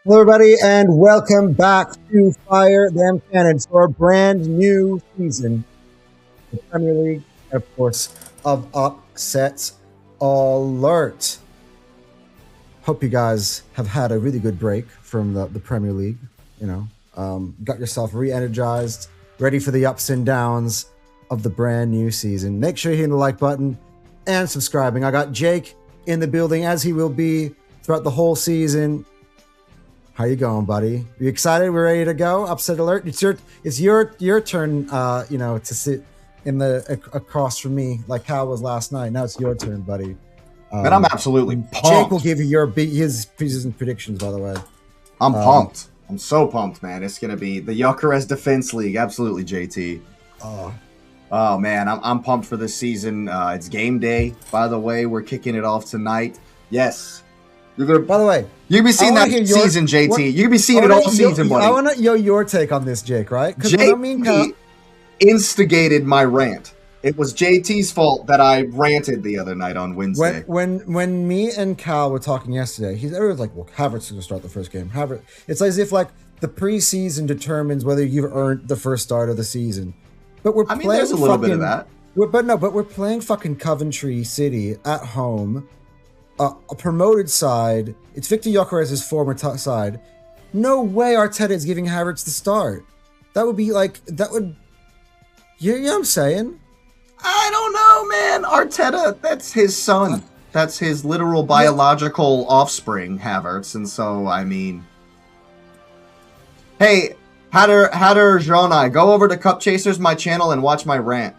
Hello, everybody, and welcome back to Fire Them Cannons for a brand new season of the Premier League, and of course, of Upset Alert. Hope you guys have had a really good break from the Premier League. Got yourself re-energized, ready for the ups and downs of the brand new season. Make sure you're hitting the like button and subscribing. I got Jake in the building, as he will be throughout the whole season. How you going, buddy? You excited? We're ready to go. Upset alert! It's your turn. To sit in the across from me like Cal was last night. Now it's your turn, buddy. Man, I'm absolutely pumped. Jake will give you his predictions. By the way, I'm pumped. I'm so pumped, man. It's gonna be the Gyökeres Defense League. Absolutely, JT. Oh man, I'm pumped for this season. It's game day. By the way, we're kicking it off tonight. Yes. By the way, you'll be seeing that season, JT. You'll be seeing it all season, buddy. I want to know your take on this, Jake. Right? JT instigated my rant. It was JT's fault that I ranted the other night on Wednesday. When me and Cal were talking yesterday, everyone's like, "Well, Havertz is going to start the first game." It's as if like the preseason determines whether you've earned the first start of the season. But there's a little bit of that. But we're playing fucking Coventry City at home. A promoted side. It's Victor Gyökeres' former side. No way Arteta is giving Havertz the start. That would be like, that would... You know what I'm saying? I don't know, man. Arteta, that's his son. That's his literal biological offspring, Havertz. And so, I mean... Hey, Hatter Jonai, go over to Cup Chasers, my channel, and watch my rant.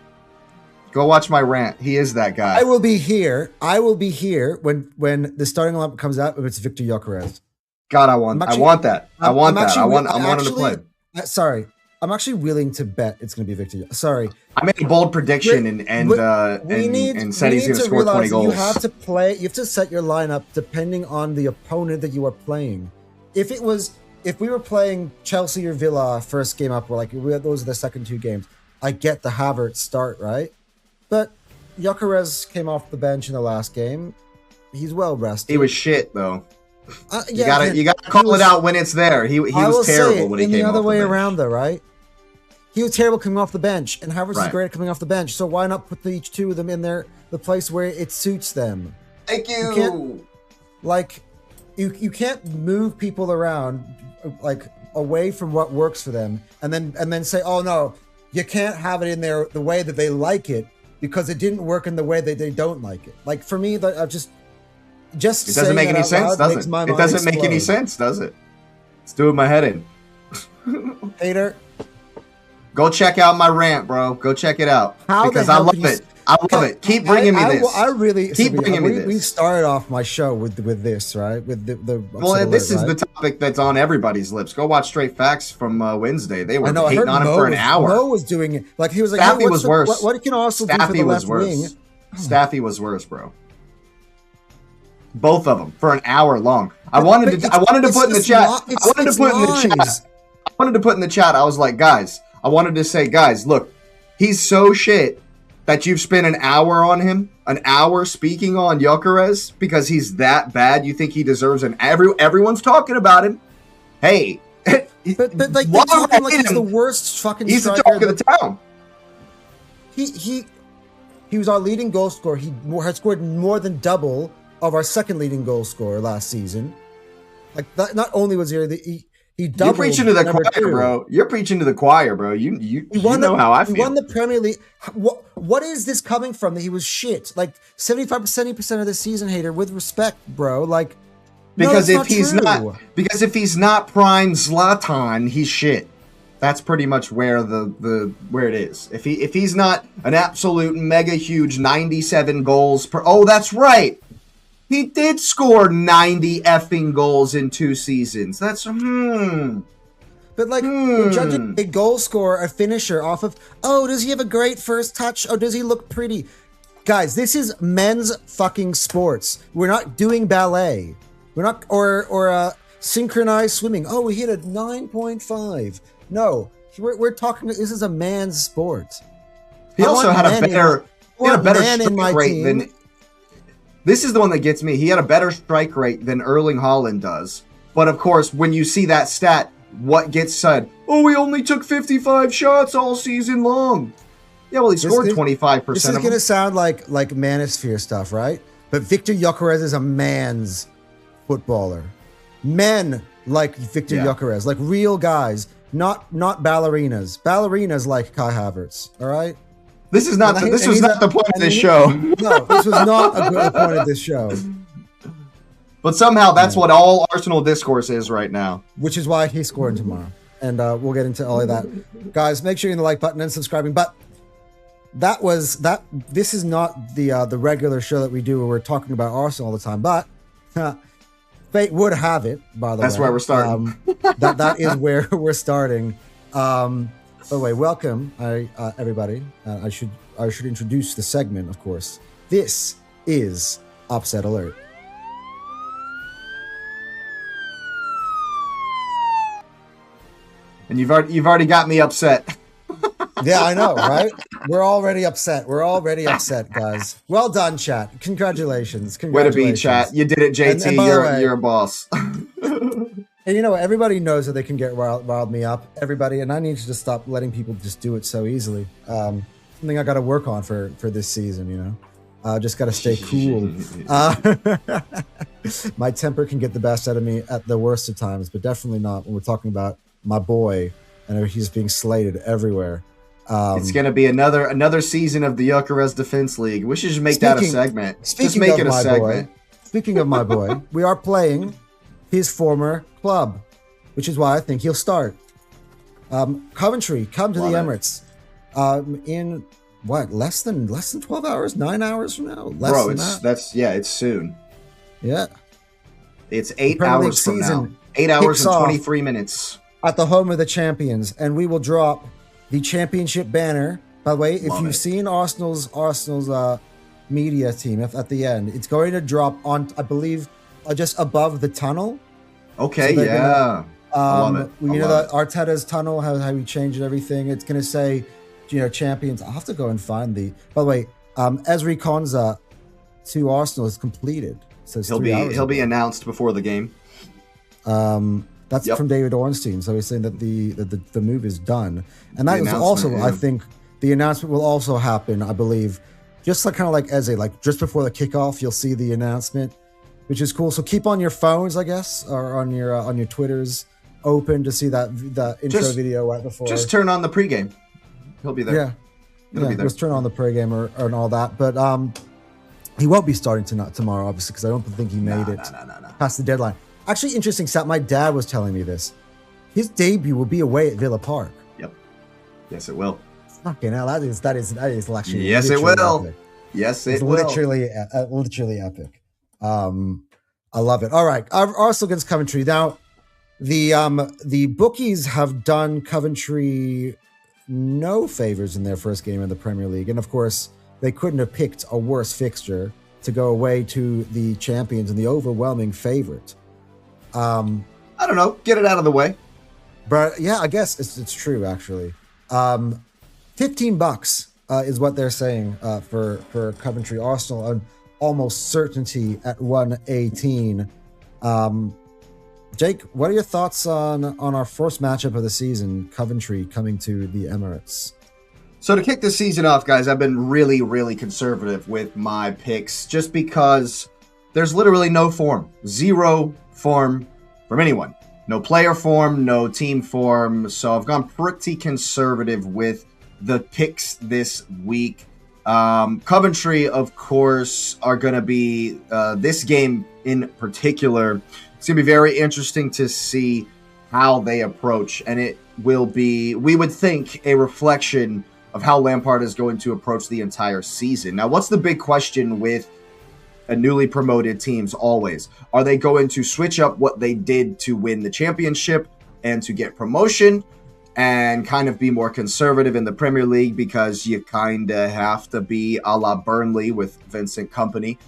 Go watch my rant. He is that guy. I will be here when the starting lineup comes out if it's Victor Gyökeres. God, I want that. I want him to play. Sorry. I'm actually willing to bet it's going to be Victor. Sorry. I made a bold prediction and said he's going to score 20 goals. You have to set your lineup depending on the opponent that you are playing. If we were playing Chelsea or Villa first game up, those are the second two games, I get the Havertz start, right? But Gyökeres came off the bench in the last game. He's well rested. He was shit though. You gotta call it out when it's there. He was terrible when he came off the bench. The other way around though, right? He was terrible coming off the bench, and Havertz is great at coming off the bench. So why not put each two of them in the place where it suits them? Thank you. You can't move people around away from what works for them, and then say, oh no, you can't have it in there the way that they like it, because it didn't work in the way that they don't like it. Like for me, that it doesn't make any sense, does it? It doesn't make any sense, does it? It's doing my head in. Hater, go check out my rant, bro. Go check it out because I love it. I love it. Keep bringing me this. Keep bringing me this. We started off my show with this, right? With the this is the topic that's on everybody's lips. Go watch Straight Facts from Wednesday. They were hating on him for an hour. Mo was doing it. Like he was like, Staffy was worse. What can Arsenal do for the left wing? Staffy was worse, bro. Both of them for an hour long. I wanted to put in the chat. I wanted to put in the chat. I was like, guys. I wanted to say, guys, look, he's so shit that you've spent an hour on him, an hour speaking on Gyökeres because he's that bad. You think he deserves everyone's talking about him. Hey, but like they're talking like he's the worst fucking. He's the talk of the town. He was our leading goal scorer. He had scored more than double of our second leading goal scorer last season. Like that, not only was he You're preaching to the choir, bro. You're preaching to the choir, bro. You know how I feel. He won the Premier League. What is this coming from that he was shit? Like 75%, 70% of the season, hater. With respect, bro. Like because if he's not prime Zlatan, he's shit. That's pretty much where where it is. If he's not an absolute mega huge 97 goals per. Oh, that's right. He did score 90 effing goals in 2 seasons. That's But we're judging a goal scorer, a finisher off of, oh, does he have a great first touch? Oh, does he look pretty? Guys, this is men's fucking sports. We're not doing ballet. We're not or synchronized swimming. Oh, we hit a 9.5. No, we're talking. This is a man's sport. He also had a better strike rate than. This is the one that gets me. He had a better strike rate than Erling Haaland does. But of course, when you see that stat, what gets said? Oh, we only took 55 shots all season long. Yeah, well, he scored 25%. This is going to sound like manosphere stuff, right? But Victor Gyökeres is a man's footballer. Men like Victor Gyökeres, like real guys, not ballerinas. Ballerinas like Kai Havertz, all right? This was not the point of this show. No, this was not a good point of this show. But somehow that's what all Arsenal discourse is right now. Which is why he's scoring tomorrow. And we'll get into all of that. Guys, make sure you're in the like button and subscribing. But this is not the regular show that we do where we're talking about Arsenal all the time. But fate would have it, by the way. That's where we're starting. That is where we're starting. By the way, welcome, everybody. I should introduce the segment, of course. This is Upset Alert. And you've already got me upset. Yeah, I know, right? We're already upset. We're already upset, guys. Well done, chat. Congratulations. Way to be, chat. You did it, JT. And you're a boss. And you know, everybody knows that they can get riled me up. Everybody, and I need to just stop letting people just do it so easily. Something I got to work on for this season, you know. Just got to stay cool. My temper can get the best out of me at the worst of times, but definitely not when we're talking about my boy, and he's being slated everywhere. It's going to be another season of the Gyökeres Defense League. We should just make that a segment. Just make it a segment. Speaking of my boy, we are playing his former club, which is why I think he'll start. Coventry, come to the Emirates in what, less than 12 hours, 9 hours from now. It's soon. Yeah, it's 8 hours from now. 8 hours and 23 minutes. At the home of the champions, and we will drop the championship banner. By the way, if you've seen Arsenal's media team at the end, it's going to drop on, I believe, just above the tunnel. Okay, so yeah. I love it. You know that Arteta's tunnel, how he changed everything. It's going to say, champions. I'll have to go and find the. By the way, Ezri Konsa to Arsenal is completed. So he'll be announced before the game. That's from David Ornstein. So he's saying that the move is done. And that is also, I think, the announcement will also happen, I believe, just like kind of like Eze, like just before the kickoff, you'll see the announcement, which is cool. So keep on your phones, I guess, or on your Twitters open to see that intro video right before. Just turn on the pregame. He'll be there. Yeah. He'll be there. Just turn on the pregame or all that. But he won't be starting tomorrow, obviously, because I don't think he made it past the deadline. Actually, interesting stat. My dad was telling me this. His debut will be away at Villa Park. Yep. Yes, it will. Fucking hell, that is actually. Yes, it will. Epic. Yes, it will. Literally epic. I love it. All right, Arsenal against Coventry. Now, the bookies have done Coventry no favors in their first game in the Premier League, and of course, they couldn't have picked a worse fixture to go away to the champions and the overwhelming favorite. I don't know. Get it out of the way. But yeah, I guess it's true actually. $15 is what they're saying for Coventry Arsenal, and almost certainty at 118. Jake, what are your thoughts on our first matchup of the season, Coventry coming to the Emirates? So to kick this season off, guys, I've been really, really conservative with my picks just because there's literally no form. Zero form from anyone. No player form, no team form. So I've gone pretty conservative with the picks this week. Coventry, of course, are going to be, this game in particular, it's going to be very interesting to see how they approach. And it will be, we would think, a reflection of how Lampard is going to approach the entire season. Now, what's the big question with a newly promoted teams always? Are they going to switch up what they did to win the championship and to get promotion and kind of be more conservative in the Premier League because you kind of have to be a la Burnley with Vincent Kompany,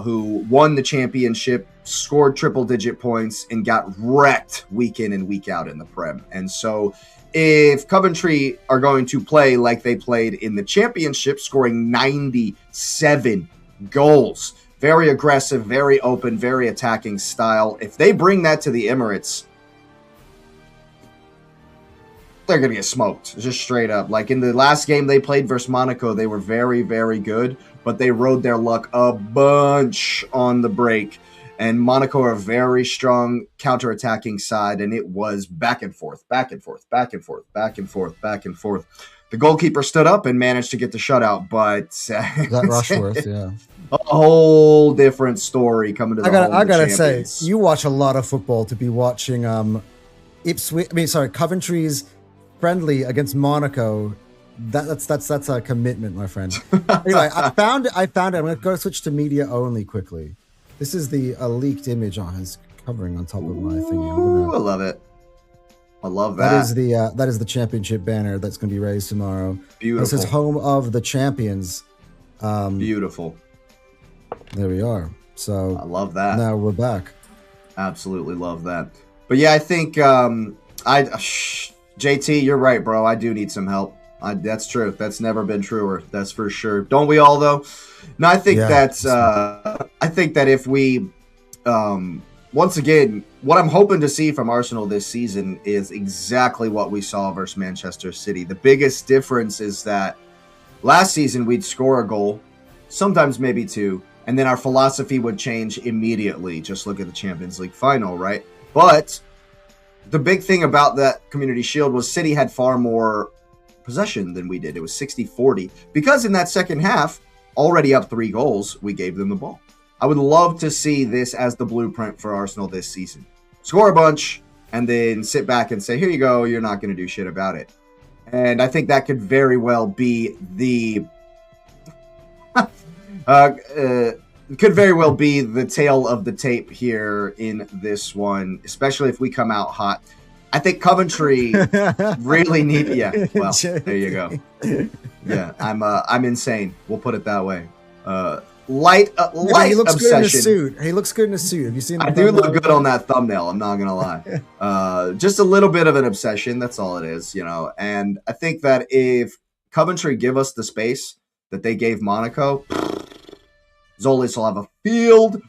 who won the championship, scored triple-digit points, and got wrecked week in and week out in the Prem. And so if Coventry are going to play like they played in the championship, scoring 97 goals, very aggressive, very open, very attacking style. If they bring that to the Emirates, they're going to get smoked, just straight up. Like in the last game they played versus Monaco, they were very, very good, but they rode their luck a bunch on the break. And Monaco are a very strong counter-attacking side, and it was back and forth, back and forth, back and forth, back and forth, back and forth. The goalkeeper stood up and managed to get the shutout, but that Rushworth, yeah, a whole different story coming to the I gotta say, you watch a lot of football to be watching Coventry's friendly against Monaco. That's a commitment, my friend. Anyway, I found it. I'm gonna go switch to media only quickly. This is the leaked image on his covering on top of my thingy. I love it. I love that. That is the championship banner that's going to be raised tomorrow. Beautiful. This is home of the champions. Beautiful. There we are. So I love that. Now we're back. Absolutely love that. But yeah, I think JT, you're right, bro. I do need some help. That's true. That's never been truer. That's for sure. Don't we all though? No, I think that's. I think that if we, once again, what I'm hoping to see from Arsenal this season is exactly what we saw versus Manchester City. The biggest difference is that last season we'd score a goal, sometimes maybe two, and then our philosophy would change immediately. Just look at the Champions League final, right? But the big thing about that Community Shield was City had far more possession than we did. It was 60-40. Because in that second half, already up 3 goals, we gave them the ball. I would love to see this as the blueprint for Arsenal this season. Score a bunch, and then sit back and say, here you go, you're not going to do shit about it. And I think that could very well be the... could very well be the tail of the tape here in this one, especially if we come out hot. I think Coventry really need... Yeah, well, there you go. Yeah, I'm insane. We'll put it that way. Light he looks obsession. Good in a suit. He looks good in a suit. Have you seen? I do look good on that thumbnail. I'm not gonna lie. Just a little bit of an obsession. That's all it is, you know. And I think that if Coventry give us the space that they gave Monaco, Zolis will have a field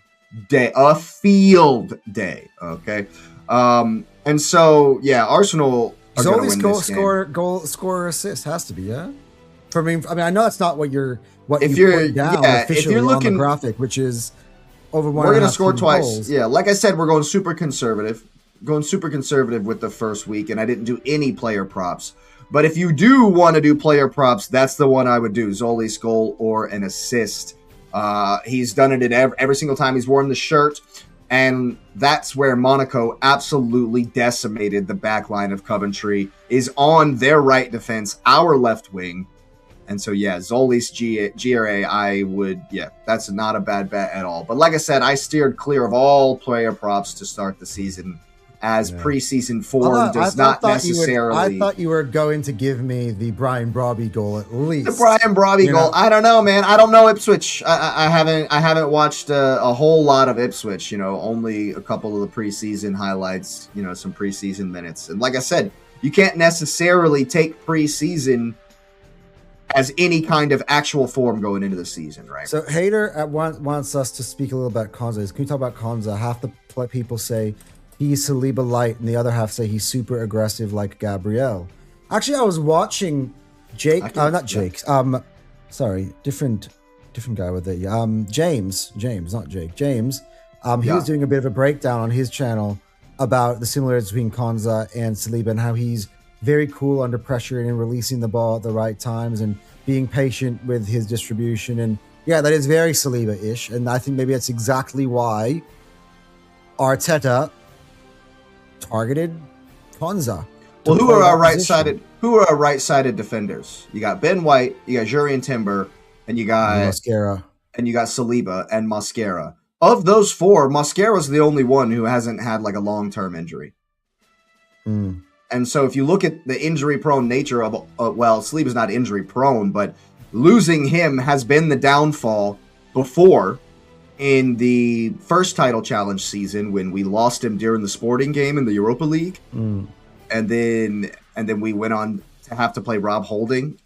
day. A field day. Okay. And so yeah, Arsenal are going to win this game. Goal, score, assist has to be, yeah. For me, I know that's not what you're if you you're put down if you're looking on the graphic, which is over one. We're going to score twice. Goals. Yeah, like I said, we're going super conservative. With the first week, and I didn't do any player props. But if you do want to do player props, that's the one I would do: Zoli's goal or an assist. He's done it at every single time he's worn the shirt. And that's where Monaco absolutely decimated the back line of Coventry, is on their right defense, our left wing. And so, yeah, Zoli's GRA, that's not a bad bet at all. But like I said, I steered clear of all player props to start the season, as preseason form does not necessarily... I thought you were going to give me the Brian Brobby goal at least. The Brian Brobby goal. I don't know, man. I don't know Ipswich. I haven't watched a whole lot of Ipswich, only a couple of the preseason highlights, some preseason minutes. And like I said, you can't necessarily take preseason as any kind of actual form going into the season, right? So Hader wants us to speak a little about Konza. Can we talk about Konza? Half the people say he's Saliba light, and the other half say he's super aggressive like Gabriel. Actually, I was watching Jake. Not Jake. Sorry, different guy with it. James, not Jake. James. He was doing a bit of a breakdown on his channel about the similarities between Konza and Saliba and how he's very cool under pressure and releasing the ball at the right times and being patient with his distribution. And yeah, that is very Saliba-ish. And I think maybe that's exactly why Arteta targeted Konza. Well, who are our right-sided defenders? You got Ben White, you got Jurriën Timber, and you got Mosquera. And you got Saliba and Mosquera. Of those 4, Mosquera's the only one who hasn't had like a long-term injury. And so if you look at the injury-prone nature of, Saliba's not injury-prone, but losing him has been the downfall before in the first title challenge season when we lost him during the Sporting game in the Europa League. And then we went on to have to play Rob Holding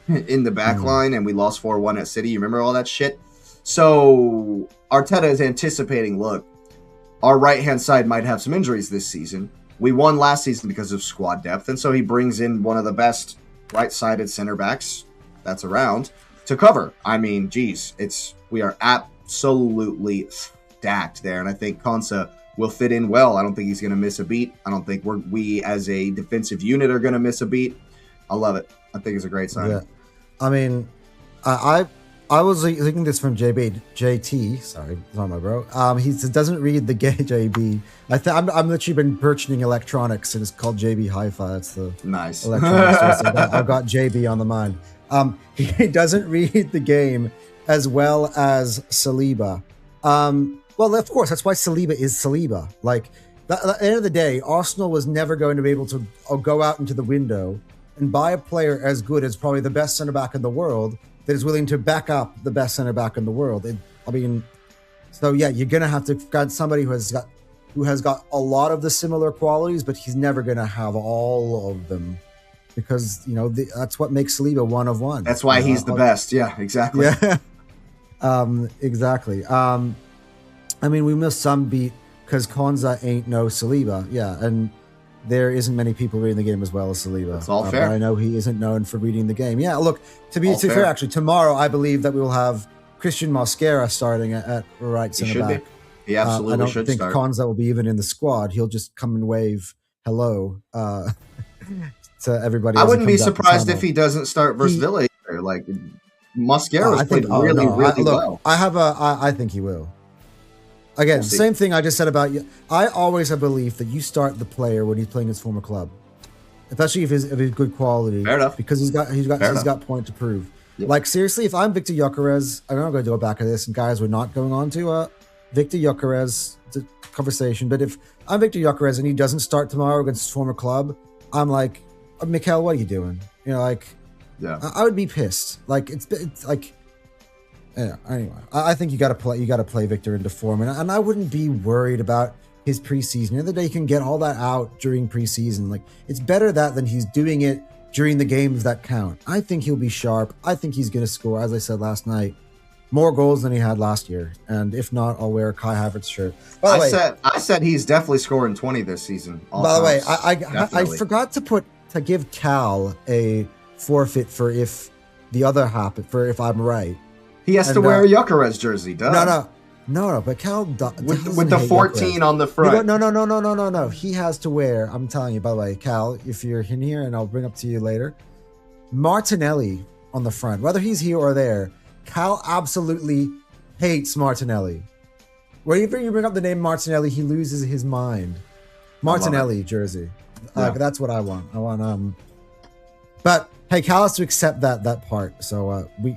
in the back line, and we lost 4-1 at City. You remember all that shit? So Arteta is anticipating, look, our right-hand side might have some injuries this season. We won last season because of squad depth, and so he brings in one of the best right-sided center backs that's around to cover. I mean, geez, we are absolutely stacked there, and I think Konsa will fit in well. I don't think he's going to miss a beat. I don't think we as a defensive unit are going to miss a beat. I love it. I think it's a great sign. Yeah. I mean, I was thinking this from JT. Sorry, it's not my bro. He doesn't read the gay JB. I'm literally been purchasing electronics, and it's called JB Hi-Fi. That's the nice electronics. So I've got JB on the mind. He doesn't read the game as well as Saliba. Well, of course, that's why Saliba is Saliba. Like, at the end of the day, Arsenal was never going to be able to go out into the window and buy a player as good as probably the best center back in the world that is willing to back up the best center back in the world. So yeah, you're gonna have to get somebody who has got a lot of the similar qualities, but he's never gonna have all of them, because that's what makes Saliba one of one. That's why he's the best. Yeah, exactly. Yeah, exactly. I mean, we missed some beat because Konza ain't no Saliba. Yeah, and there isn't many people reading the game as well as Saliba. That's all fair. But I know he isn't known for reading the game. Yeah, look, to be fair, actually, tomorrow I believe that we will have Christian Mosquera starting at right center back. He absolutely should start. I don't think Konza will be even in the squad. He'll just come and wave hello to everybody. I wouldn't be surprised if he doesn't start versus Villa. Like, Mosquera's played really well. I think he will. Again, same thing I just said about you. I always have belief that you start the player when he's playing his former club, especially if he's good quality. Fair enough. Because he's got point to prove. Yep. Like, seriously, if I'm Victor Gyökeres, I'm not going to go back to this, and guys, we're not going on to Victor Gyökeres conversation. But if I'm Victor Gyökeres and he doesn't start tomorrow against his former club, I'm like, Mikel, what are you doing? I would be pissed. Like, it's like. Yeah, anyway, I think you got to play Victor into form, and I wouldn't be worried about his preseason. The other day, you can get all that out during preseason. Like, it's better that than he's doing it during the games that count. I think he'll be sharp. I think he's going to score, as I said last night, more goals than he had last year. And if not, I'll wear a Kai Havertz shirt. I said he's definitely scoring 20 this season. By the way, I forgot to give Cal a forfeit for if the other happened, for if I'm right. He has to wear a Gyökeres jersey, duh. No, but Cal with the 14 on the front. No. He has to wear, I'm telling you, by the way, Cal, if you're in here, and I'll bring up to you later, Martinelli on the front. Whether he's here or there, Cal absolutely hates Martinelli. Whenever you bring up the name Martinelli, he loses his mind. Martinelli jersey. Yeah. That's what I want. But hey, Cal has to accept that part. So we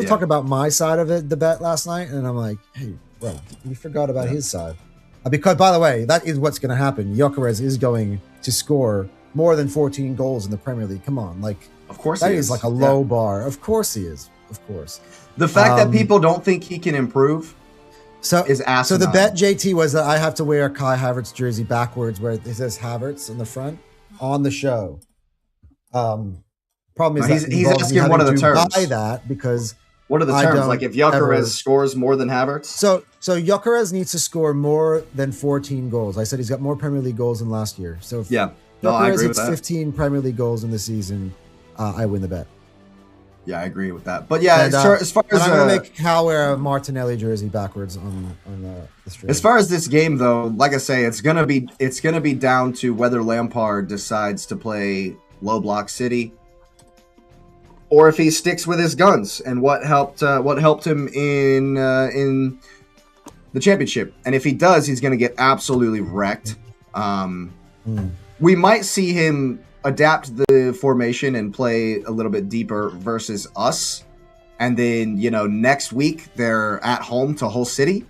talk about my side of it, the bet last night, and I'm like, hey, bro, we forgot about his side. Because, by the way, that is what's going to happen. Gyökeres is going to score more than 14 goals in the Premier League. Come on, like, of course that is like a low bar. Of course he is. Of course. The fact that people don't think he can improve is asinine. So the bet, JT, was that I have to wear a Kai Havertz jersey backwards, where it says Havertz in the front on the show. Problem is he's asking one of the terms. Buy that because what are the terms? Like if Gyökeres scores more than Havertz? So Gyökeres needs to score more than 14 goals. I said he's got more Premier League goals than last year. So if Gyökeres hits 15 Premier League goals in the season, I win the bet. Yeah, I agree with that. But yeah, as far as I'm gonna make Cal wear a Martinelli jersey backwards on the stream. As far as this game, though, like I say, it's gonna be down to whether Lampard decides to play low block City, or if he sticks with his guns and what helped him in the championship. And if he does, he's going to get absolutely wrecked. We might see him adapt the formation and play a little bit deeper versus us. And then, next week they're at home to Hull City.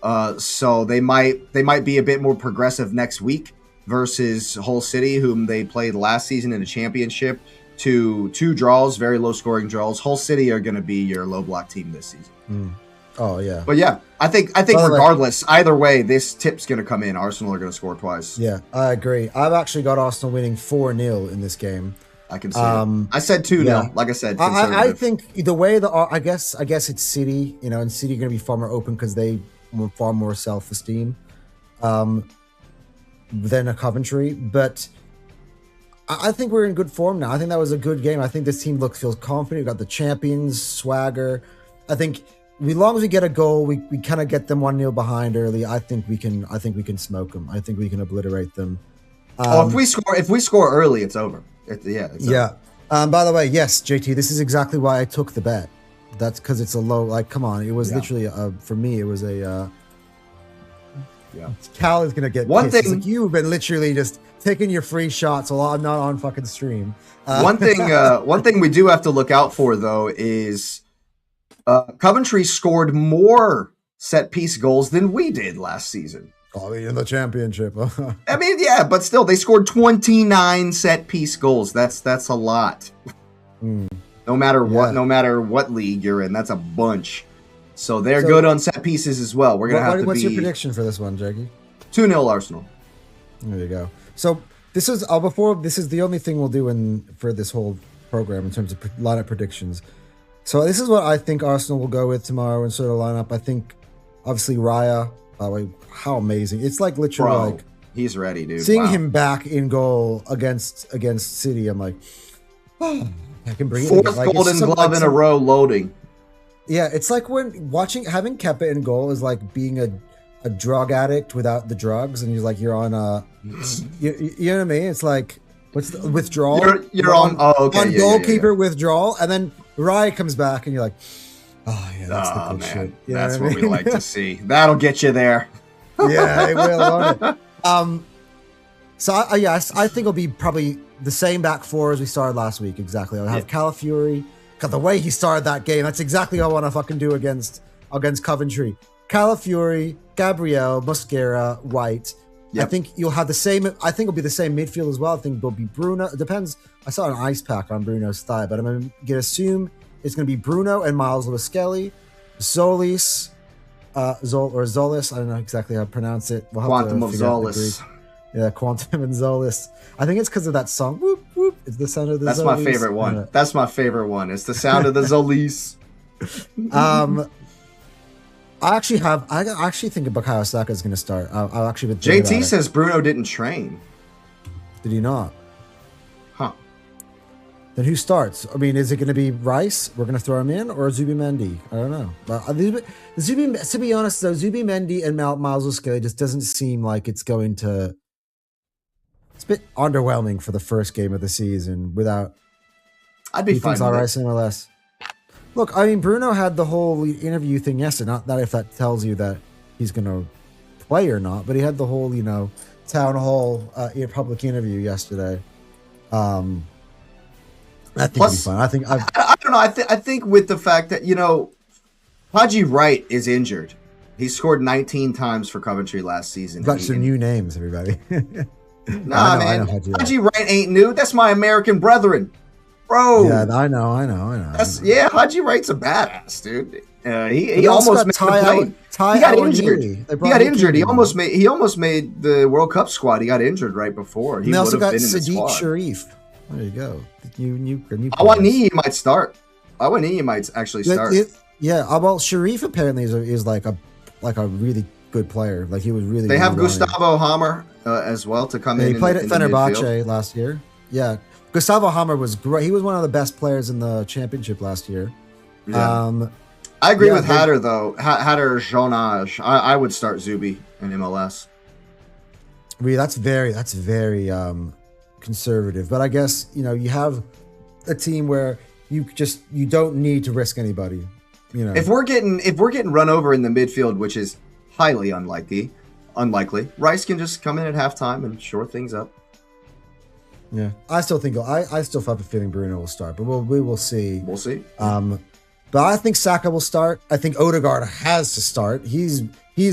So they might be a bit more progressive next week versus Hull City, whom they played last season in the championship. Two draws, very low scoring draws. Hull City are going to be your low block team this season. Oh yeah, but yeah, I think regardless, either way, this tip's going to come in. Arsenal are going to score twice. Yeah, I agree. I've actually got Arsenal winning 4-0 in this game. I can see it. I said 2-0. Like I said, I think the way I guess it's City, and City are going to be far more open because they want far more self-esteem than a Coventry. But I think we're in good form now. I think that was a good game. I think this team feels confident. We got the champions swagger. I think as long as we get a goal, we kind of get them 1-0 behind early. I think we can smoke them. I think we can obliterate them. If we score early, it's over. Over. By the way, yes, JT, this is exactly why I took the bet. That's because it's a low. Like, come on, it was literally for me. It was a. Cal is gonna get one pissed. Thing. Like, you've been literally just taking your free shots while I'm not on fucking stream. One thing we do have to look out for though is Coventry scored more set piece goals than we did last season. Oh, in the championship. I mean, yeah, but still, they scored 29 set piece goals. That's a lot. No matter what league you're in, that's a bunch. So they're good on set pieces as well. We're gonna have to. What's your prediction for this one, Jackie? 2-0 Arsenal. There you go. So this is this is the only thing we'll do for this whole program in terms of lineup predictions. So this is what I think Arsenal will go with tomorrow in sort of lineup. I think obviously Raya. How amazing! It's like literally like he's ready, dude. Seeing him back in goal against City, I'm like, I can breathe. Fourth Golden Glove in a row, loading. Yeah, it's like when having Kepa in goal is like being a drug addict without the drugs, and you're on you know what I mean? It's like what's the withdrawal? You're on goalkeeper withdrawal, and then Raya comes back, and you're like. Oh, yeah, that's the good shit. You that's what we like to see. That'll get you there. Yeah, it will, won't it? So, I think it'll be probably the same back four as we started last week. Exactly. I'll have Calafiori. God, the way he started that game, that's exactly what I want to fucking do against Coventry. Calafiori, Gabriel, Mosquera, White. Yep. I think you'll have the same. I think it'll be the same midfield as well. I think it'll be Bruno. It depends. I saw an ice pack on Bruno's thigh, but I'm going to assume it's going to be Bruno and Miles Lewis-Skelly, Zolis, Zolis. I don't know exactly how to pronounce it. We'll Quantum of Zolis. Yeah, Quantum and Zolis. I think it's because of that song. Whoop, whoop. It's the sound of the Zolis. That's my favorite one. That's my favorite one. It's the sound of the Zolis. I actually think Bukayo Saka is going to start. I'll actually. JT says Bruno didn't train. Did he not? Huh. Then who starts? I mean, is it going to be Rice? We're going to throw him in, or Zubimendi? I don't know. But to be honest, though, Zubimendi and Miles Lewis-Skelly just doesn't seem like it's going to. It's a bit underwhelming for the first game of the season without. I'd be fine with Rice more or less. Look, I mean, Bruno had the whole interview thing yesterday. Not that if that tells you that he's going to play or not, but he had the whole, town hall public interview yesterday. I think it'll be fun. I don't know. I think with the fact that Haji Wright is injured. He scored 19 times for Coventry last season. Got some new names, everybody. Nah, man. Haji Wright ain't new. That's my American brethren, bro. Yeah, I know. Haji Wright's a badass, dude. He almost made the play. He got injured. He almost made the World Cup squad. He got injured right before. He they also got Sadiq Sharif. There you go. New Awaniyi might start. Awaniyi might actually start. Well, Sharif apparently is like a really good player. Like he was really. They have Gustavo Hammer as well to come in. He played at Fenerbahce last year. Yeah, Gustavo Hammer was great. He was one of the best players in the championship last year. Yeah. I agree with Hatter though. Hatter Jonage. I would start Zubi in MLS. Really, that's very conservative. But I guess you have a team where you don't need to risk anybody. If we're getting run over in the midfield, which is highly unlikely, Rice can just come in at halftime and shore things up. Yeah, I still have a feeling Bruno will start, but we will see. We'll see. But I think Saka will start. I think Odegaard has to start. He's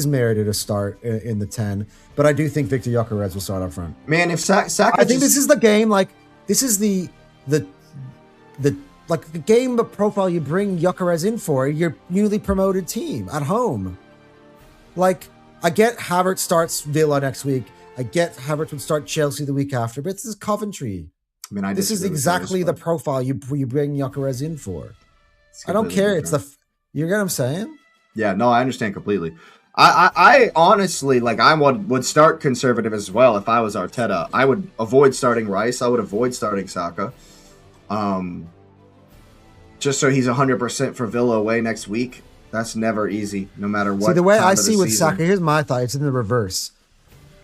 merited a start in the 10. But I do think Victor Gyökeres will start up front. Man, if Saka, I think this is the game. Like this is the game profile you bring Gyökeres in for your newly promoted team at home. Like I get Havertz starts Villa next week. I get Havertz would start Chelsea the week after, but this is Coventry. I mean, this is exactly the profile you bring Gyökeres in for. I don't care. Different. You get what I'm saying? Yeah, no, I understand completely. I honestly, like, I would start conservative as well if I was Arteta. I would avoid starting Rice. I would avoid starting Saka. Just so he's 100% for Villa away next week. That's never easy, no matter what. See, the way I see with Saka, here's my thought. It's in the reverse.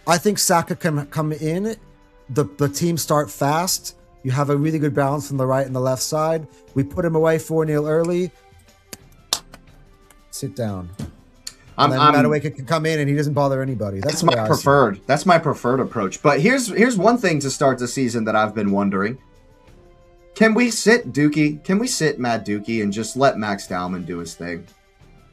I think Saka can come in. The team start fast. You have a really good balance from the right and the left side. We put him away 4-0 early. Sit down. And then Madueke can come in and he doesn't bother anybody. That's my preferred. That's my preferred approach. But here's one thing to start the season that I've been wondering. Can we sit Dookie? Can we sit Matt Dookie and just let Max Dowman do his thing?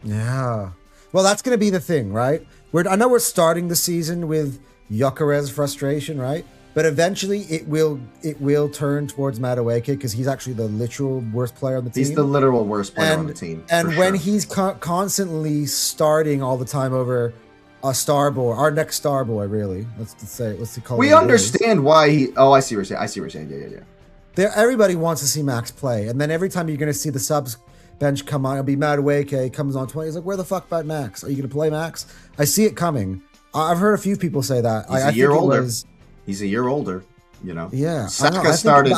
Yeah. Well, that's going to be the thing, right? I know we're starting the season with Gyökeres frustration, right? But eventually it will turn towards Madueke because he's actually the literal worst player on the team. He's the literal worst player on the team. And when he's constantly starting all the time over a star boy, our next star boy, really. Let's call it. We understand why he. Oh, I see what you're saying. Yeah. Everybody wants to see Max play, and then every time you're going to see the subs bench come on, it'll be Madueke comes on 20. He's like, where the fuck about Max? Are you going to play Max? I see it coming. I've heard a few people say that. He's a year older. He's a year older, you know. Yeah. Saka was starting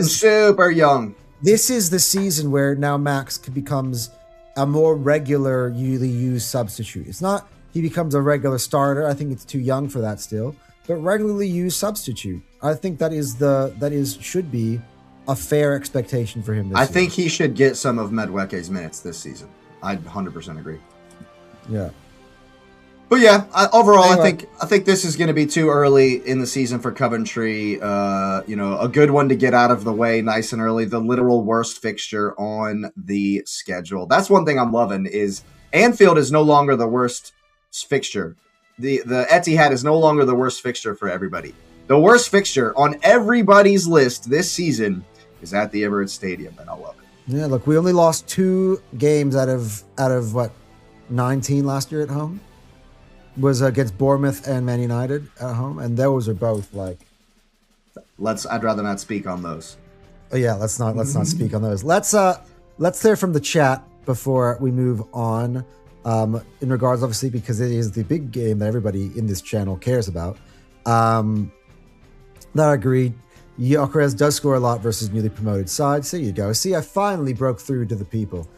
super young. This is the season where now Max becomes a more regularly used substitute. It's not he becomes a regular starter. I think it's too young for that still. But regularly used substitute. I think should be a fair expectation for him this year. I think he should get some of Madueke's minutes this season. I 100% agree. Yeah. But yeah, overall, anyway. I think this is going to be too early in the season for Coventry. A good one to get out of the way nice and early. The literal worst fixture on the schedule. That's one thing I'm loving is Anfield is no longer the worst fixture. The Etihad is no longer the worst fixture for everybody. The worst fixture on everybody's list this season is at the Emirates Stadium, and I love it. Yeah, look, we only lost 2 games out of what 19 last year at home. Was against Bournemouth and Man United at home, and those are both like. I'd rather not speak on those. Oh yeah, let's not speak on those. Let's hear from the chat before we move on. In regards, obviously, because it is the big game that everybody in this channel cares about. That I agree. Gyökeres does score a lot versus newly promoted sides. There you go. See, I finally broke through to the people.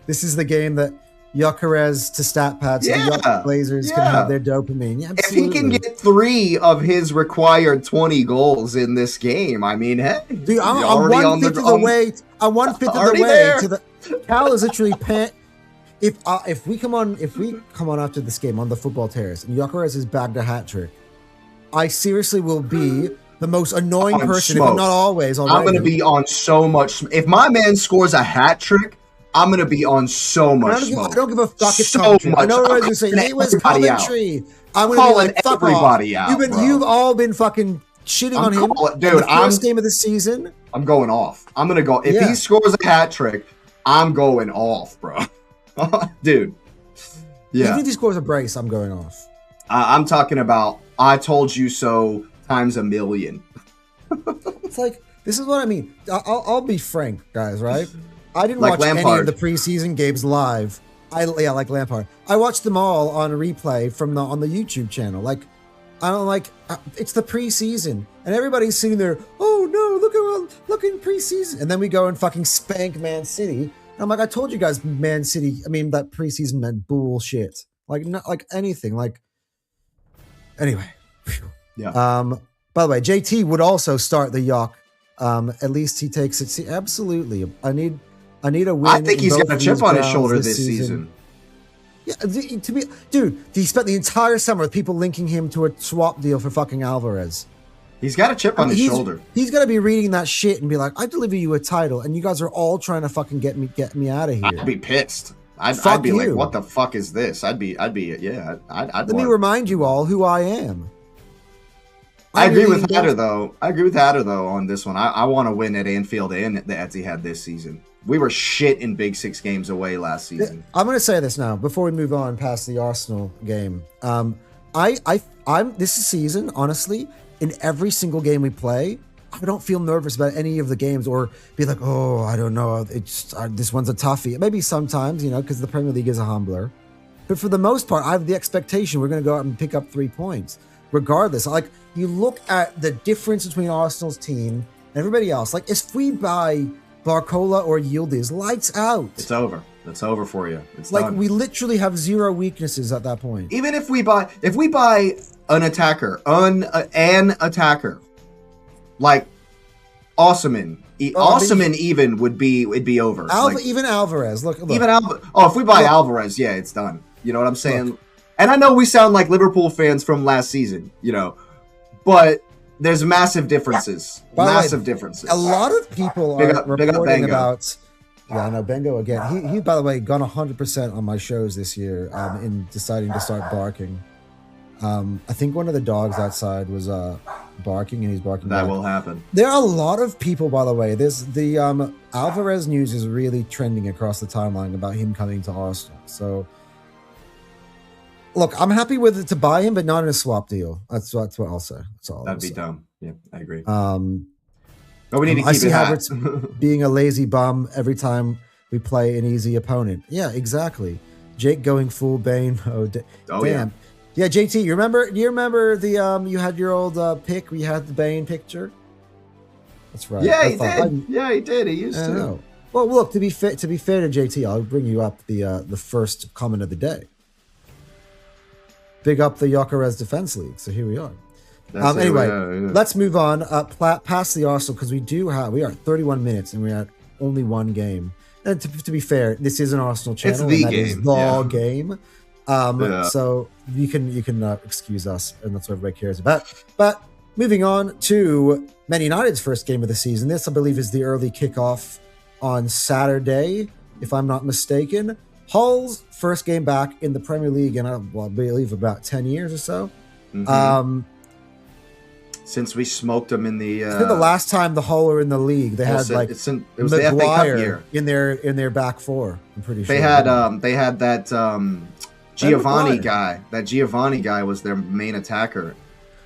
This is the game that. Gyökeres to stat pads so the Blazers can have their dopamine. Yeah, if he can get 3 of his required 20 goals in this game, I mean, hey, dude, I'm 1/5 of the way. I'm 1/5 of the way to the. Cal is literally If we come on after this game on the football terrace and Gyökeres has bagged a hat trick, I seriously will be the most annoying person, if not always. Already. I'm going to be on so much. If my man scores a hat trick. I'm going to be on so much smoke. I don't give a fuck. It's Coventry. I know what I was going to say. It was Coventry. I'm going to be like, fuck everybody off. You've all been fucking shitting on him. Dude, first game of the season. I'm going off. I'm going to go. If he scores a hat trick, I'm going off, bro. Dude. Yeah. Even if he scores a brace, I'm going off. I'm talking about I told you so times a million. It's like, this is what I mean. I'll be frank, guys, right? I didn't watch any of the preseason games live. Like Lampard. I watched them all on a replay on the YouTube channel. Like, I don't like. It's the preseason, and everybody's sitting there. Oh no! Look in preseason, and then we go and fucking spank Man City. And I'm like, I told you guys, Man City. I mean, that preseason meant bullshit. Like, not like anything. Like, anyway. Whew. Yeah. By the way, JT would also start the Yok. At least he takes it. See, absolutely. I need a win. I think he's got a chip on his shoulder this season. Yeah, dude, he spent the entire summer with people linking him to a swap deal for fucking Alvarez. He's got a chip on his shoulder. He's gonna be reading that shit and be like, "I deliver you a title, and you guys are all trying to fucking get me out of here." I'd be pissed. I'd be like, "What the fuck is this?" I'd be. Let me remind you all who I am. I agree with Hatter though. On this one. I want to win at Anfield and the Etihad this season. We were shit in Big 6 games away last season. I'm going to say this now before we move on past the Arsenal game. This season, honestly, in every single game we play, I don't feel nervous about any of the games or be like, oh, I don't know, it's this one's a toughie. Maybe sometimes, because the Premier League is a humbler. But for the most part, I have the expectation we're going to go out and pick up 3 points, regardless. Like, you look at the difference between Arsenal's team and everybody else. Like, if we buy Barcola or Yildiz, lights out. It's over. It's over for you. It's like, done. We literally have 0 weaknesses at that point. Even if we buy an attacker, an attacker, like Osman, even would be over. Even Alvarez, look. Even if we buy Alvarez, yeah, it's done. You know what I'm saying? Look. And I know we sound like Liverpool fans from last season, but there's massive differences. Massive differences. A lot of people are reporting about. Yeah, I know Bengo again. He by the way, gone 100% on my shows this year in deciding to start barking. I think one of the dogs outside was barking, and he's barking That back. will happen. There are a lot of people, by the way. There's the Alvarez news is really trending across the timeline about him coming to Arsenal. So, look, I'm happy with it to buy him, but not in a swap deal. That's what I'll say. That's all. That'd be dumb. Yeah, I agree. But we need to keep I see it Havertz being a lazy bum every time we play an easy opponent. Yeah, exactly. Jake going full Bane mode. Damn. Yeah, JT, you remember the you had your old pick where you had the Bane picture? That's right. Yeah, he did. He used to. Know. Well, look, to be fair to JT, I'll bring you up the first comment of the day. Big up the Jokeres Defense League. So here we are. Anyway, let's move on past the Arsenal because we are 31 minutes and we're at only one game. And to be fair, this is an Arsenal channel. It's the and that game. Is the game. So you can excuse us, and that's what everybody cares about. But moving on to Man United's first game of the season. This, I believe, is the early kickoff on Saturday, if I'm not mistaken. Hull's first game back in the Premier League in, I believe, about 10 years or so. Mm-hmm. Since we smoked them in the the last time the Hull were in the league, they had it was the FA Cup year in their back four. I'm pretty sure they had that Giovanni guy. That Giovanni guy was their main attacker.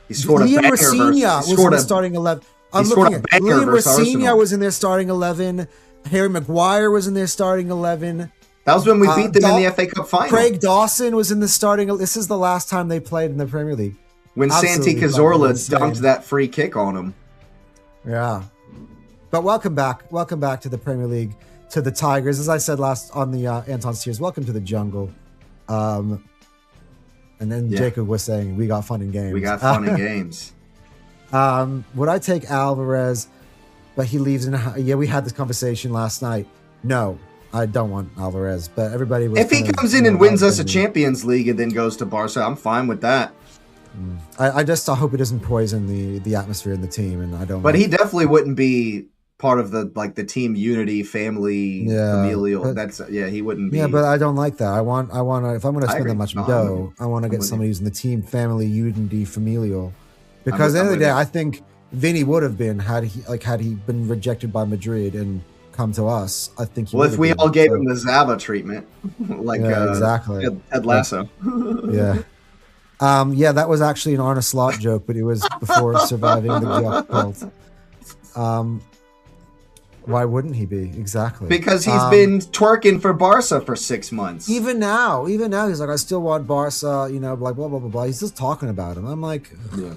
He scored Liam a banger. Rossigna was in the starting 11. Liam Rossigna was in their starting 11. Harry Maguire was in their starting 11. That was when we beat them in the FA Cup final. Craig Dawson was in the starting. This is the last time they played in the Premier League. When Santi Cazorla dunked that free kick on him. Yeah. But welcome back. Welcome back to the Premier League, to the Tigers. As I said last on the Anton Steers, welcome to the jungle. And then Jacob was saying, we got fun in games. We got fun in games. Would I take Alvarez, but he leaves in... Yeah, we had this conversation last night. No, I don't want Alvarez, but everybody was... If he comes in and wins us a Champions League and then goes to Barca, I'm fine with that. I hope it doesn't poison the atmosphere in the team, and I don't. But he definitely wouldn't be part of the team unity, family, familial. He wouldn't be. Yeah, but I don't like that. I want to. If I'm going to spend that much dough, I want to get somebody who's in the team, family, unity, familial. Because at the end of the day, I think Vinny would have been had he been rejected by Madrid and come to us. I think. If we all gave him the Zava treatment, exactly, Ted Lasso. Yeah. That was actually an Arne Slot joke, but it was before surviving the Jock cult. Why wouldn't he be? Exactly. Because he's been twerking for Barca for 6 months. Even now, he's like, I still want Barca, blah, blah, blah, blah, blah. He's just talking about him. I'm like... Yeah.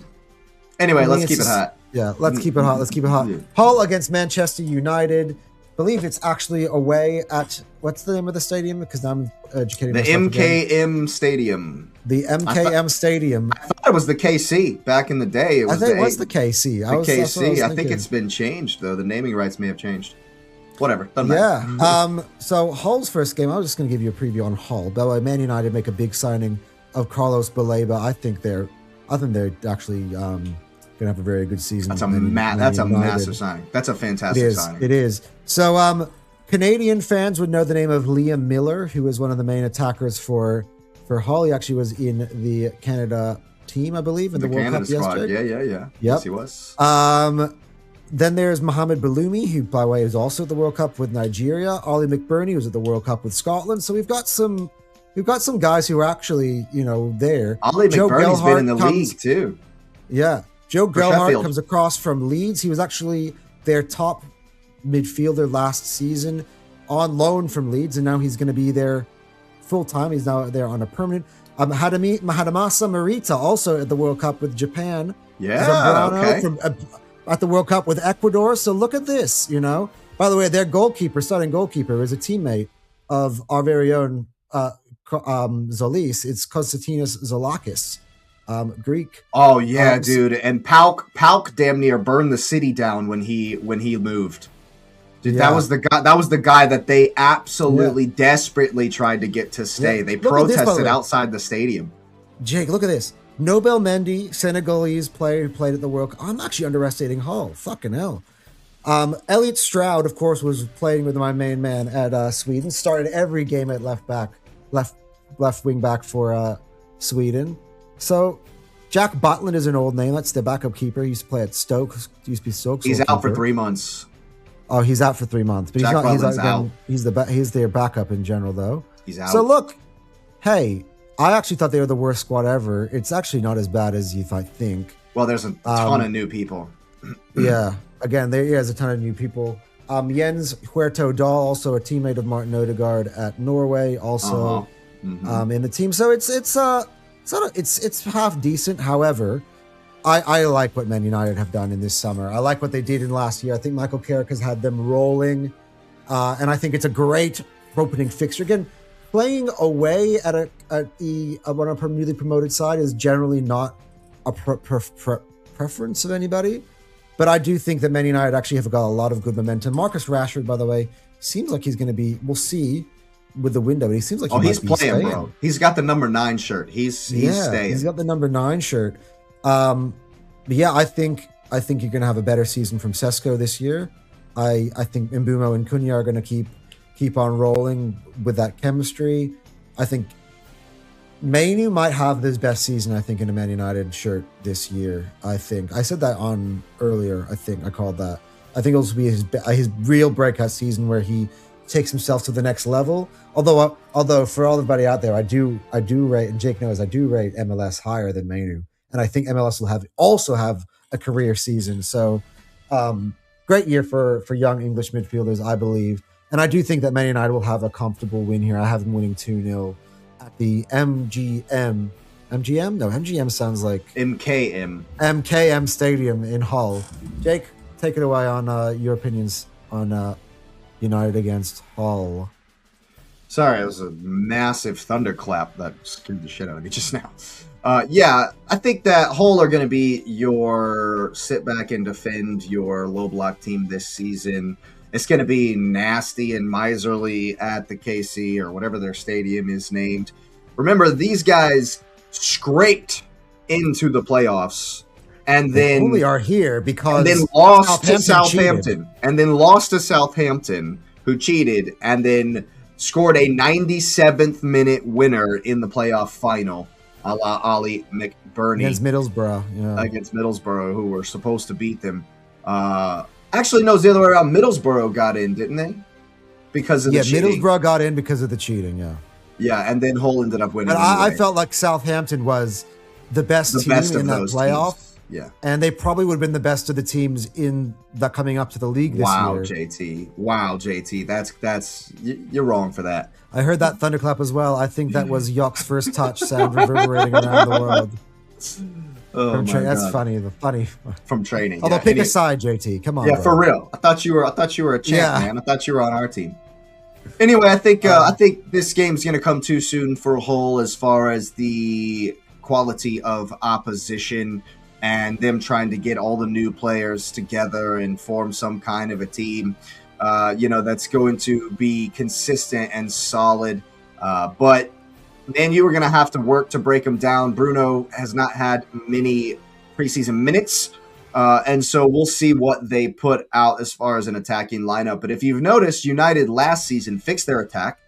Anyway, let's keep it hot. Yeah, let's keep it hot. Yeah. Hull against Manchester United. I believe it's actually away at... What's the name of the stadium? Because now I'm educating myself. The MKM Stadium. The MKM Stadium. I thought it was the KC back in the day. I think it was the KC. I think it's been changed, though. The naming rights may have changed. Whatever. Doesn't matter. Yeah. So Hull's first game, I was just going to give you a preview on Hull. By the way, Man United make a big signing of Carlos Baleba. I think they're actually going to have a very good season. That's a massive signing. That's a fantastic signing. It is. So Canadian fans would know the name of Liam Miller, who is one of the main attackers for Hull. He actually was in the Canada team, I believe, in the World Cup yesterday. Yeah. Yep. Yes, he was. Then there's Mohamed Balloumi, who, by the way, is also at the World Cup with Nigeria. Ollie McBurney was at the World Cup with Scotland. So we've got some guys who are actually, there. Ollie McBurney's been in the league too. Yeah. Joe for Gelhardt Sheffield. comes across from Leeds. He was actually their top midfielder last season on loan from Leeds, and now he's going to be there full-time. He's now there on a permanent. Hadamasa Marita, also at the World Cup with Japan. Yeah, Zambrano at the World Cup with Ecuador. So look at this, you know. By the way, their starting goalkeeper, is a teammate of our very own Zolis. It's Konstantinos Zolakis, Greek. Oh yeah, dude. And Pauk damn near burned the city down when he moved. Dude, that was the guy that they absolutely desperately tried to get to stay. They protested outside the stadium. Jake, look at this. Nobel Mendy, Senegalese player who played at the World Cup. I'm actually underestimating Hull. Fucking hell. Elliot Stroud, of course, was playing with my main man at Sweden. Started every game at left wing back for Sweden. So Jack Butland is an old name. That's the backup keeper. He used to play at Stoke. Used to be Stoke's. He's out for 3 months. Oh, he's out for 3 months. But Jack Butland's out. He's their backup in general, though. He's out. So look, hey, I actually thought they were the worst squad ever. It's actually not as bad as you might think. Well, there's a ton of new people. Yeah. Again, there's a ton of new people. Jens Huerto Dahl, also a teammate of Martin Odegaard at Norway, also in the team. So it's half decent. However, I like what Man United have done in this summer. I like what they did in last year. I think Michael Carrick has had them rolling, and I think it's a great opening fixture. Again, playing away at one of a newly promoted side is generally not a preference of anybody. But I do think that Man United actually have got a lot of good momentum. Marcus Rashford, by the way, seems like he's going to be. We'll see with the window, but he seems like he's playing, staying. Bro. He's got the number 9 shirt. He's staying. He's got the number 9 shirt. But yeah, I think you're going to have a better season from Sesko this year. I think Mbeumo and Cunha are going to keep on rolling with that chemistry. I think Mainu might have his best season, I think, in a Man United shirt this year. I think I said that on earlier. I think I called that. I think it'll be his real breakout season where he takes himself to the next level. Although for all everybody out there, I do rate, and Jake knows, I do rate MLS higher than Mainu, and I think MLS will also have a career season. So great year for young English midfielders, I believe, and I do think that Man United will have a comfortable win here. I have them winning 2-0. At the MGM? No, MGM sounds like MKM Stadium in Hull. Jake, take it away on your opinions on United against Hull. Sorry, it was a massive thunderclap that scared the shit out of me just now. Yeah, I think that Hull are going to be your sit back and defend your low block team this season. It's going to be nasty and miserly at the KC or whatever their stadium is named. Remember, these guys scraped into the playoffs and then only are here because and then lost to Southampton and then lost to Southampton, who cheated, and then scored a 97th minute winner in the playoff final, a la Ollie McBurney against Middlesbrough. Yeah. Against Middlesbrough, who were supposed to beat them. Actually, no, it's the other way around. Middlesbrough got in, didn't they? Because of the cheating. Middlesbrough got in because of the cheating, yeah. Yeah, and then Hull ended up winning. But I felt like Southampton was the best team in that playoff. Teams. Yeah. And they probably would have been the best of the teams in that coming up to the league this year. Wow, JT. That's you're wrong for that. I heard that thunderclap as well. I think that was Yock's first touch sound reverberating around the world. Oh my God. That's funny. From training. Although pick a side, JT. Come on. Yeah, bro. For real. I thought you were a champ, man. I thought you were on our team. Anyway, I think this game's gonna come too soon for Hull as far as the quality of opposition and them trying to get all the new players together and form some kind of a team, that's going to be consistent and solid. But man, you were going to have to work to break them down. Bruno has not had many preseason minutes, and so we'll see what they put out as far as an attacking lineup. But if you've noticed, United last season fixed their attack,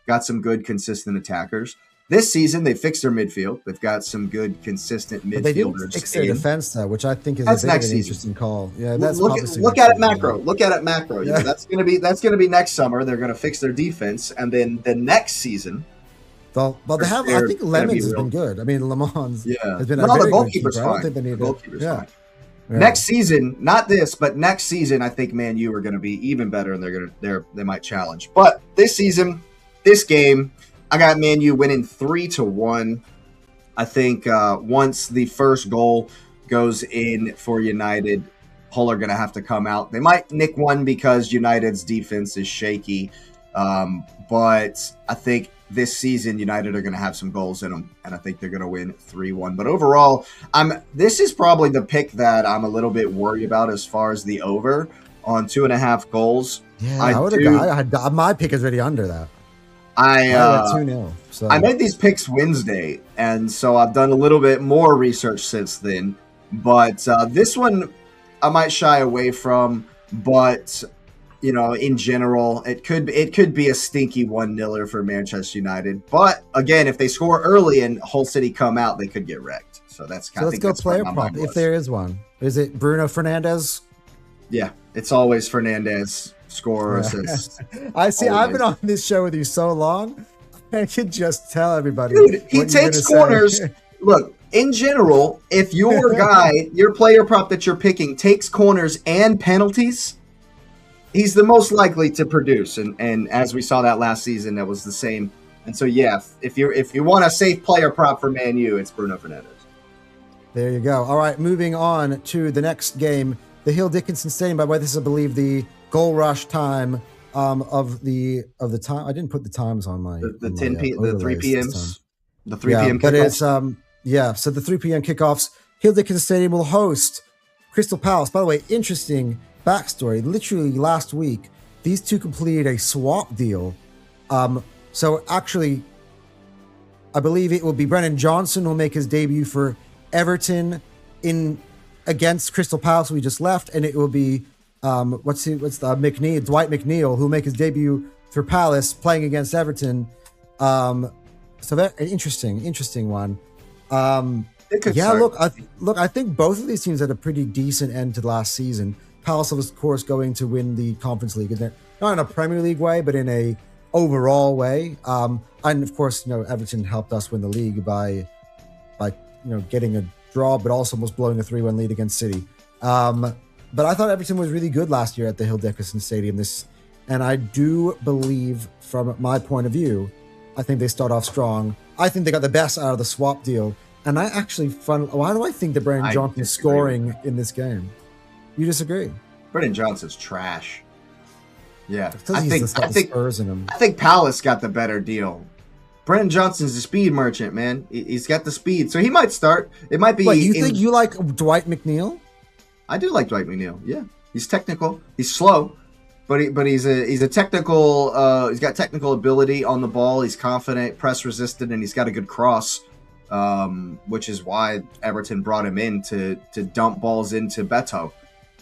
got some good, consistent attackers. This season, they fixed their midfield. They've got some good, consistent midfielders. But they didn't fix their defense, though, which I think is an interesting call. Yeah, that's look at it macro. Look at it macro. Yeah. That's gonna be next summer. They're gonna fix their defense, and then the next season, Well, they have. I think Lemons has been good. I mean, Le Mans has been a very good keeper. I don't think they need goalkeeper's fine. Yeah. Next season, not this, but next season, I think Man U are going to be even better, and they might challenge. But this season, this game, I got Man U winning 3-1. I think once the first goal goes in for United, Hull are going to have to come out. They might nick one because United's defense is shaky, but I think this season United are going to have some goals in them, and I think they're going to win 3-1. But overall, this is probably the pick that I'm a little bit worried about as far as the over on 2.5 goals. Yeah, I had my pick is already under that. I went 2-0. So. I made these picks Wednesday, and so I've done a little bit more research since then. But this one I might shy away from, but in general, it could be a stinky 1-0 for Manchester United. But again, if they score early and Hull City come out, they could get wrecked. So that's kind of. Let's go player prop if there is one. Is it Bruno Fernandes? Yeah, it's always Fernandes. Score assist. I see. Always. I've been on this show with you so long. I can just tell everybody. Dude, he takes corners. Look, in general, if your guy, your player prop that you're picking takes corners and penalties, he's the most likely to produce. And as we saw that last season, that was the same. And so, yeah, if you want a safe player prop for Man U, it's Bruno Fernandes. There you go. All right, moving on to the next game. The Hill Dickinson Stadium, by the way, this is, I believe, the goal rush time of the time. I didn't put the times on my the 3 p.m.s, the 3 p.m. But kickoffs. it's so the 3 p.m. kickoffs. Hill Dickinson Stadium will host Crystal Palace. By the way, interesting backstory. Literally last week, these two completed a swap deal. So actually, I believe it will be Brennan Johnson who will make his debut for Everton against Crystal Palace. We just left, and it will be Dwight McNeil, who'll make his debut for Palace playing against Everton. So that interesting one. I think both of these teams had a pretty decent end to last season. Palace, of course, going to win the Conference League, not in a Premier League way, but in a overall way. And of course, Everton helped us win the league by getting a draw, but also almost blowing a 3-1 lead against City. But I thought Everton was really good last year at the Hill Dickinson Stadium. And I do believe, from my point of view, I think they start off strong. I think they got the best out of the swap deal. And I actually why do I think that Brennan Johnson's scoring in this game? You disagree? Brennan Johnson's trash. Yeah, I think Spurs in him. I think Palace got the better deal. Brennan Johnson's a speed merchant, man. He's got the speed, so he might start. It might be. Wait, you think you like Dwight McNeil? I do like Dwight McNeil. Yeah, he's technical. He's slow, but he's a technical. He's got technical ability on the ball. He's confident, press resistant, and he's got a good cross, which is why Everton brought him in to dump balls into Beto.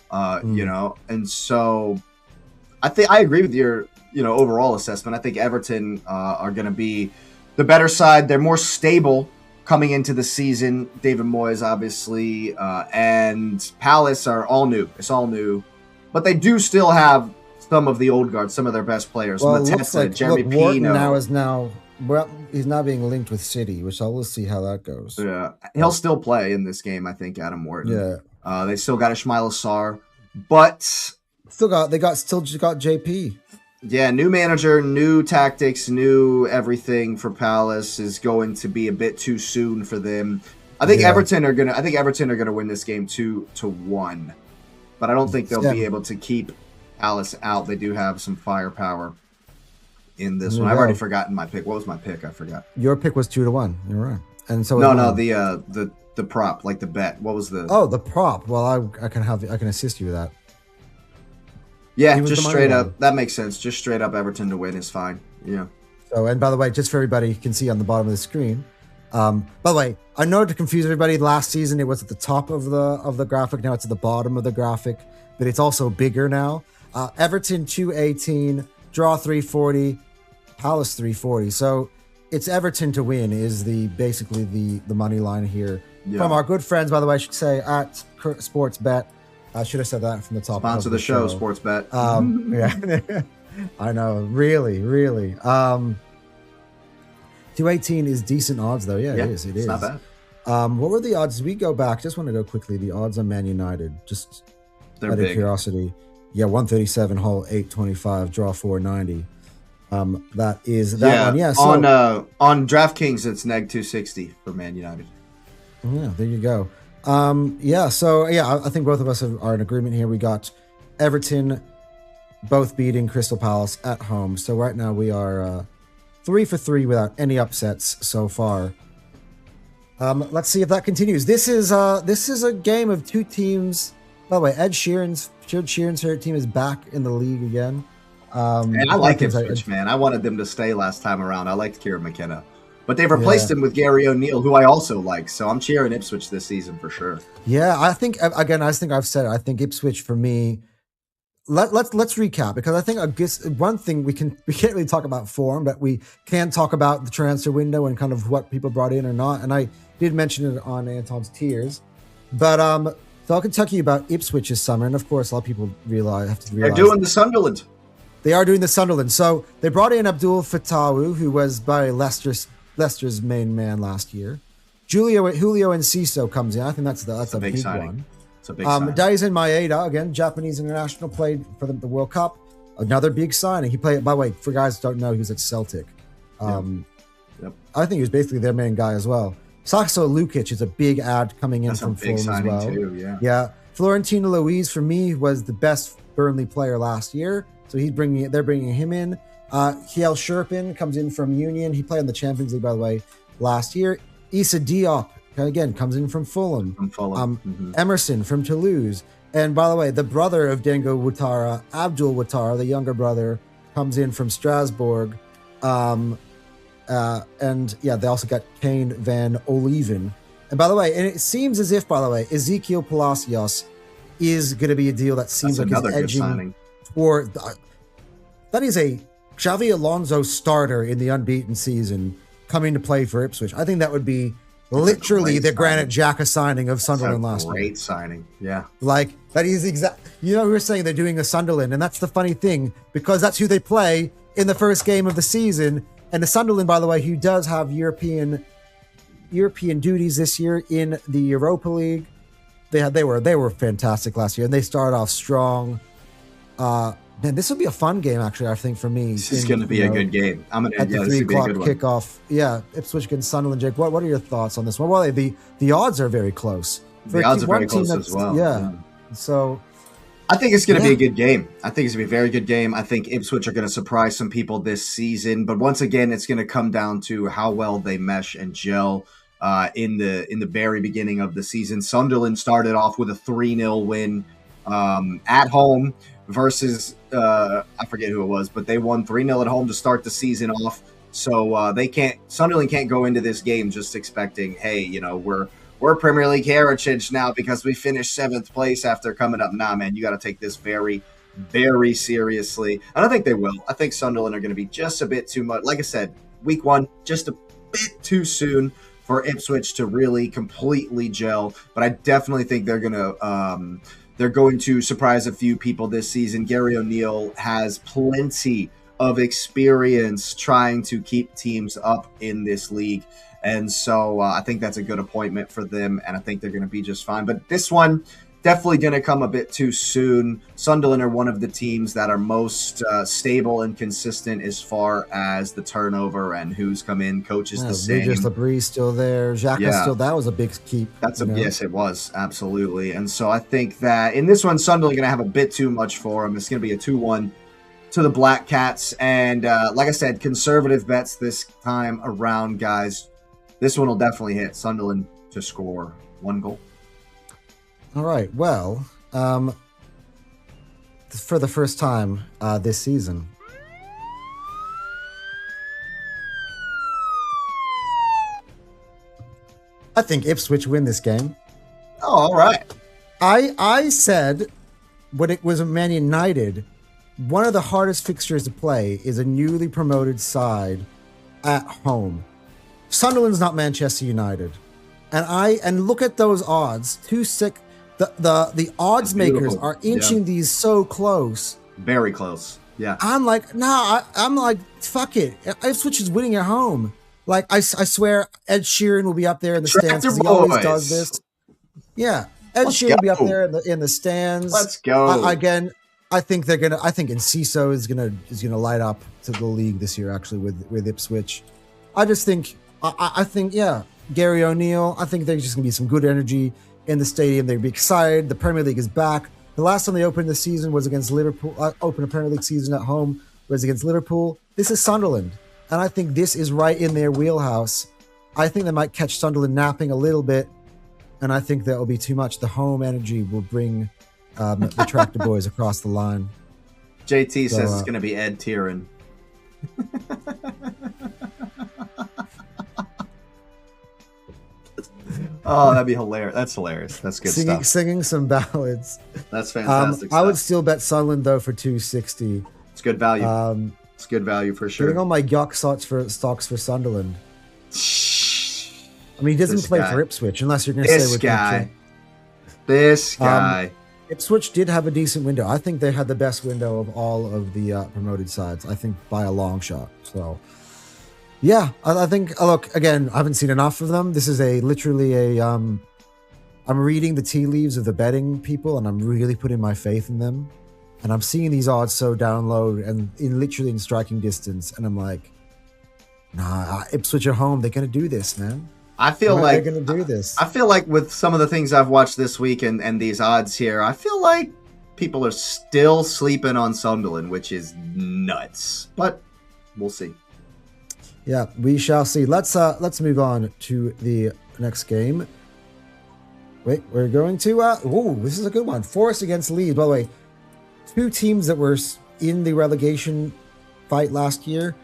And so I agree with your overall assessment. I think Everton are going to be the better side. They're more stable coming into the season. David Moyes, obviously, and Palace are all new. It's all new, but they do still have some of the old guard, some of their best players. Well, Jeremy Pino. He's now being linked with City, which we'll see how that goes. Yeah, he'll still play in this game, I think. Adam Wharton. Yeah, they still got Ismail Assar, but still got JP. Yeah, new manager, new tactics, new everything for Palace is going to be a bit too soon for them. I think Everton are gonna win this game 2-1, but I don't think they'll be able to keep Palace out. They do have some firepower in this one. I've already forgotten my pick. What was my pick? I forgot. Your pick was 2-1. You're right. And so the prop, like the bet. What was the? Oh, the prop. Well, I can assist you with that. Yeah, just straight up. That makes sense. Just straight up Everton to win is fine. Yeah. So, and by the way, just for everybody, you can see on the bottom of the screen. By the way, I know to confuse everybody. Last season it was at the top of the graphic. Now it's at the bottom of the graphic, but it's also bigger now. Everton 218, draw 340, Palace 340. So it's Everton to win is basically the money line here from our good friends. By the way, I should say at Sports Bet. I should have said that from the top. Sponsor the show, Sports Bet. Yeah, I know. Really. 218 is decent odds, though. Yeah, it is. It is. Not bad. What were the odds? We go back. Just want to go quickly. The odds on Man United, just They're out of big. curiosity. Yeah, 137, hole 825, draw 490. That is that one. Yeah. So, on DraftKings, it's neg 260 for Man United. Yeah, there you go. Yeah. So yeah, I think both of us are in agreement here. We got Everton both beating Crystal Palace at home. So right now we are 3 for 3 without any upsets so far. Let's see if that continues. This is a game of two teams. By the way, Ed Sheeran's favorite team is back in the league again. And I like Ipswich, man. I wanted them to stay last time around. I liked Kieran McKenna. But they've replaced him with Gary O'Neill, who I also like. So I'm cheering Ipswich this season for sure. Yeah, I think I've said it. I think Ipswich for me. Let's recap, because I think I guess one thing we can't really talk about form, but we can talk about the transfer window and kind of what people brought in or not. And I did mention it on Anton's tiers, but so I can talk to you about Ipswich this summer, and of course a lot of people have to realize they're doing the Sunderland. They are doing the Sunderland. So they brought in Abdul Fatawu, who was by Leicester's main man last year. Julio Enciso comes in. I think that's a big one. It's a big signing. Daisen Maeda, again, Japanese international, played for the World Cup. Another big signing. He played, by the way, for guys who don't know, he was at Celtic. Yep. I think he was basically their main guy as well. Saxo Lukic is a big ad coming in That's from a big Fulham as well. Too, yeah. Florentino Luis, for me, was the best Burnley player last year. So they're bringing him in. Kiel Sherpin comes in from Union. He played in the Champions League, by the way, last year. Issa Diop, again, comes in from Fulham. Emerson from Toulouse. And by the way, the brother of Dengo Ouattara, Abdul Ouattara, the younger brother, comes in from Strasbourg. And yeah, they also got Kane Van Oliven. And by the way, and it seems as if, by the way, Ezekiel Palacios is going to be a deal that seems That's like another it's good edging signing. toward. That is a Xavi Alonso starter in the unbeaten season coming to play for Ipswich. I think that would be literally the Granit Xhaka signing of Sunderland last year. Great signing, yeah. Like, that is exact. You know, we were saying they're doing a Sunderland, and that's the funny thing, because that's who they play in the first game of the season. And the Sunderland, by the way, who does have European duties this year in the Europa League. They were fantastic last year, and they started off strong. Man, this would be a fun game, actually, I think, for me. This is going to be a good game. I'm going to at the 3 o'clock kickoff. Yeah, Ipswich against Sunderland. Jake, what are your thoughts on this one? Well, the odds are very close. The odds are very close as well. Yeah. So I think it's going to be a good game. I think it's going to be a very good game. I think Ipswich are going to surprise some people this season. But once again, it's going to come down to how well they mesh and gel in the very beginning of the season. Sunderland started off with a 3-0 win at home versus I forget who it was, but they won 3-0 at home to start the season off. So Sunderland can't go into this game just expecting, hey, you know, we're Premier League heritage now because we finished 7th place after coming up. Nah, man, you got to take this very, very seriously. And I think they will. I think Sunderland are going to be just a bit too much. Like I said, week 1, just a bit too soon for Ipswich to really completely gel. But I definitely think they're going to surprise a few people this season. Gary O'Neill has plenty of experience trying to keep teams up in this league. And so I think that's a good appointment for them, and I think they're going to be just fine. But this one, definitely going to come a bit too soon. Sunderland are one of the teams that are most stable and consistent as far as the turnover and who's come in. Coaches the same. Regis Labrie still there. Xhaka still. That was a big keep. Yes, it was. Absolutely. And so I think that in this one, Sunderland going to have a bit too much for them. It's going to be a 2-1 to the Black Cats. And like I said, conservative bets this time around, guys. This one will definitely hit Sunderland to score 1 goal. All right. Well, for the first time this season, I think Ipswich win this game. Oh, all right. I said when it was Man United, one of the hardest fixtures to play is a newly promoted side at home. Sunderland's not Manchester United, and look at those odds. 2-6. The odds makers are inching these so close. Very close. Yeah. I'm like, I'm like, fuck it. Ipswich is winning at home. Like, I swear Ed Sheeran will be up there in the stands, Tractor because he always Boys. does this. Yeah, Ed Let's Sheeran will be up go. there in the stands. Let's go. Again, I think they're gonna. I think Enciso is gonna light up to the league this year. Actually, with Ipswich, I just think. I think, yeah, Gary O'Neill. I think there's just gonna be some good energy in the stadium. They'd be excited. The Premier League is back. The last time they opened the season was against Liverpool. Opened a Premier League season at home was against Liverpool. This is Sunderland, and I think this is right in their wheelhouse. I think they might catch Sunderland napping a little bit, and I think that will be too much. The home energy will bring the Tractor Boys across the line. JT says it's going to be Ed Sheeran. Oh, that'd be hilarious. That's hilarious. That's good stuff. Singing some ballads. That's fantastic stuff. I would still bet Sunderland, though, for 260. It's good value. It's good value for sure. Getting all my yuck stocks for Sunderland. I mean, he doesn't play for Ipswich, unless you're going to say This guy. Ipswich did have a decent window. I think they had the best window of all of the promoted sides. I think by a long shot. So, yeah, I think. Look, again, I haven't seen enough of them. This is literally a. I'm reading the tea leaves of the betting people, and I'm really putting my faith in them. And I'm seeing these odds so down low and literally in striking distance, and I'm like, nah, Ipswich at home, they're gonna do this, man. I feel like they're gonna do this. I feel like with some of the things I've watched this week and these odds here, I feel like people are still sleeping on Sunderland, which is nuts. But we'll see. Yeah, we shall see. Let's move on to the next game. Wait, we're going to this is a good one. Forest against Leeds. By the way, two teams that were in the relegation fight last year.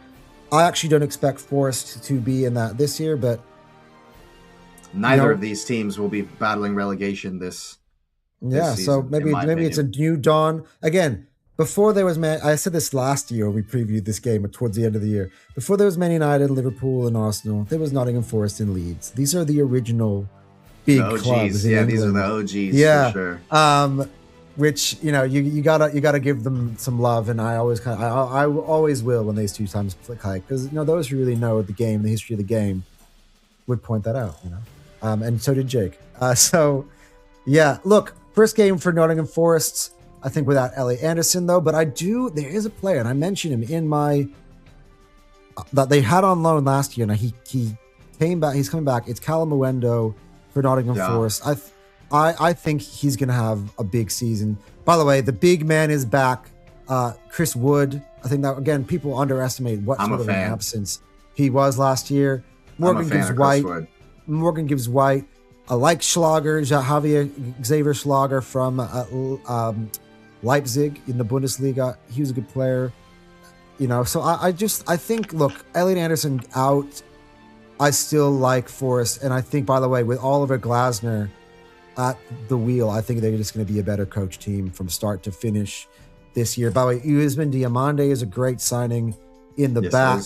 I actually don't expect Forest to be in that this year, but neither of these teams will be battling relegation this season, so maybe it's a new dawn. Again, before there was I said this last year, we previewed this game towards the end of the year. Before there was Man United, Liverpool, and Arsenal, there was Nottingham Forest and Leeds. These are the original big clubs. Yeah, England. These are the OGs for sure. Which, you gotta give them some love, and I always I always will when these two times click high, because those who really know the game, the history of the game, would point that out. And so did Jake. So yeah, look, first game for Nottingham Forest. I think without Elliot Anderson though, but there is a player, and I mentioned him in my that they had on loan last year, and he came back. He's coming back. It's Callum Owendo for Nottingham Forest. I think he's going to have a big season. By the way, the big man is back. Chris Wood. I think that, again, people underestimate what sort of an absence he was last year. Morgan gives White. I like Schlager, Xavier Schlager from Leipzig in the Bundesliga. He was a good player. So I think, look, Elliot Anderson out. I still like Forest. And I think, by the way, with Oliver Glasner at the wheel, I think they're just going to be a better coach team from start to finish this year. By the way, Usman Diamande is a great signing in the back.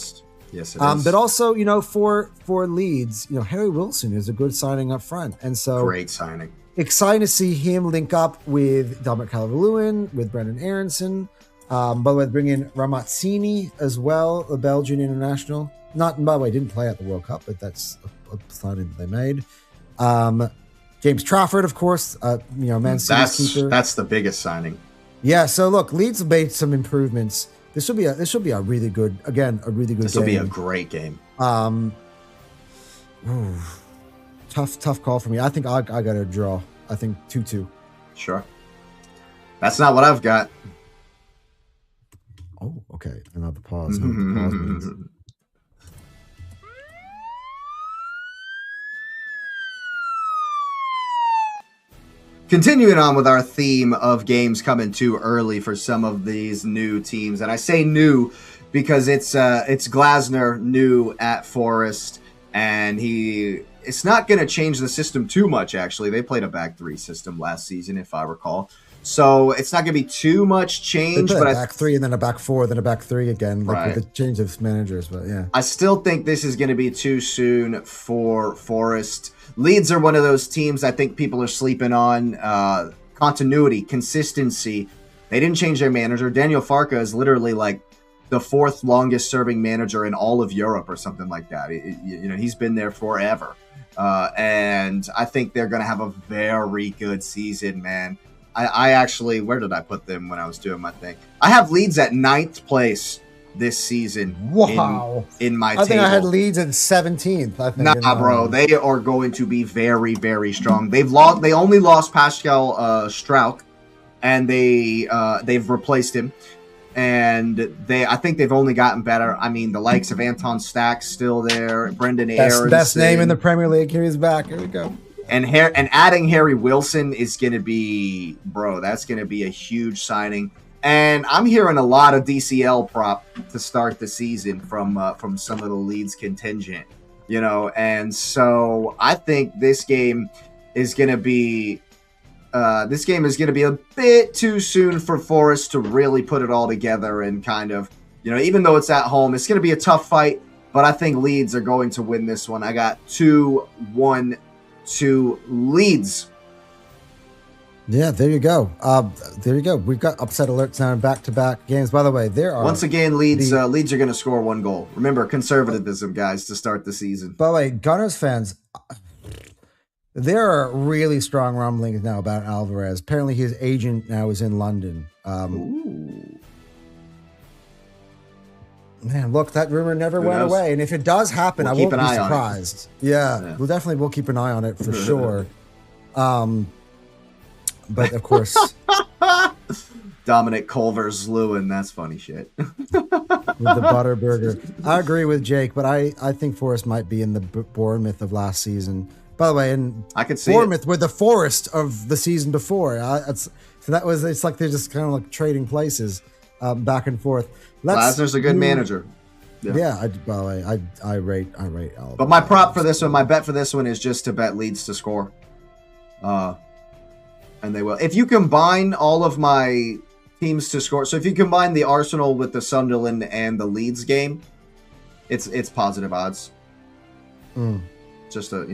Yes, it is. But also, for Leeds, Harry Wilson is a good signing up front. And so great signing. Exciting to see him link up with Dominic Calvert-Lewin, with Brendan Aronson. By the way, bring in Ramazzini as well, a Belgian international. By the way, didn't play at the World Cup, but that's a signing that they made. James Trafford, of course, Man City's keeper. That's the biggest signing. Yeah. So look, Leeds have made some improvements. This should be a really good game. This will be a great game. Tough call for me. I think I got a draw. I think 2-2. Sure. That's not what I've got. Oh, okay. Another pause. Pause means. Continuing on with our theme of games coming too early for some of these new teams, and I say new because it's Glasner new at Forest, and it's not going to change the system too much. Actually, they played a back three system last season, if I recall, so it's not going to be too much change. But a back three and then a back four, then a back three again, with the change of managers. But yeah, I still think this is going to be too soon for Forest. Leeds are one of those teams I think people are sleeping on. Continuity, consistency. They didn't change their manager. Daniel Farke is literally like the fourth longest serving manager in all of Europe or something like that. He's been there forever. And I think they're going to have a very good season, man. I actually, where did I put them when I was doing my thing? I have Leeds at 9th place this season. Wow. In my table. I think I had Leeds at 17th. I think. Nah, bro. They are going to be very, very strong. They only lost Pascal Strauch, and they've replaced him. And I think they've only gotten better. I mean, the likes of Anton Stack's still there. Brendan Aronson. Best name in the Premier League. Here he's back. Here we go. And adding Harry Wilson is going to be, bro, that's going to be a huge signing. And I'm hearing a lot of DCL prop to start the season from some of the Leeds contingent, And so I think this game is going to be a bit too soon for Forest to really put it all together and kind of, even though it's at home, it's going to be a tough fight. But I think Leeds are going to win this one. I got 2-1 to Leeds. Yeah, there you go. We've got upset alerts now in back-to-back games. By the way, once again, Leeds are going to score 1 goal. Remember, conservatism, guys, to start the season. By the way, Gunners fans, there are really strong rumblings now about Alvarez. Apparently, his agent now is in London. Ooh. Man, look, that rumor never went away. And if it does happen, I won't be surprised. Yeah, we'll definitely keep an eye on it for sure. But of course, Dominic Culver-Lewin, that's funny shit. With the Butterburger. I agree with Jake, but I think Forest might be in the Bournemouth of last season. By the way, and I could see Bournemouth were the Forest of the season before. It's like they're just kind of like trading places back and forth. Glasner's a good manager. Yeah, by the way, I rate Alvarez. But my prop for this one, my bet for this one is just to bet Leeds to score. And they will. If you combine all of my teams to score, so if you combine the Arsenal with the Sunderland and the Leeds game, it's positive odds. Just a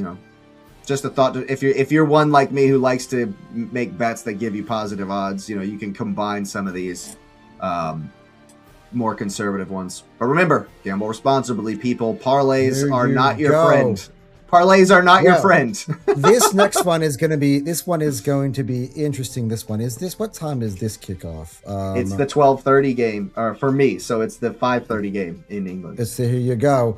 thought. If you're one like me who likes to make bets that give you positive odds, you can combine some of these more conservative ones. But remember, gamble responsibly, people. Parlays are not your friend. Parlays are not your friend. This next one is going to be interesting. What time is this kickoff? It's the 12:30 game for me, so it's the 5:30 game in England. Here you go.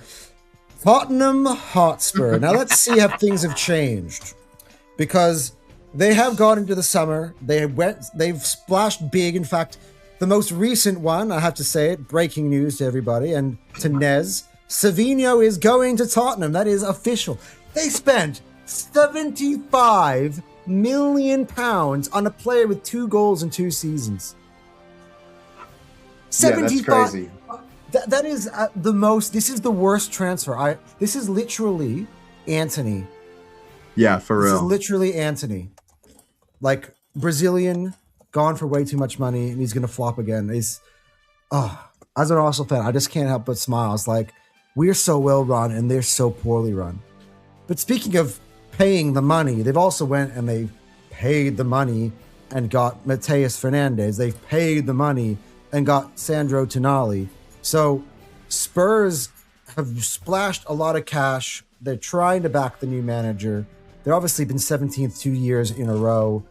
Tottenham Hotspur. Now let's see how things have changed, because they have gone into the summer. They've splashed big. In fact, the most recent one, I have to say it, breaking news to everybody and to Nez. Savinho is going to Tottenham. That is official. They spent £75 million on a player with 2 goals in 2 seasons. 75. Yeah, that's crazy. That is the most. This is the worst transfer. This is literally Antony. Yeah, for real. This is literally Antony. Like, Brazilian, gone for way too much money, and he's going to flop again. As an Arsenal fan, I just can't help but smile. It's like, we're so well run and they're so poorly run. But speaking of paying the money, they've also went and they paid the money and got Mateus Fernandes. They've paid the money and got Sandro Tonali. So Spurs have splashed a lot of cash. They're trying to back the new manager. They've obviously been 17th 2 years in a row.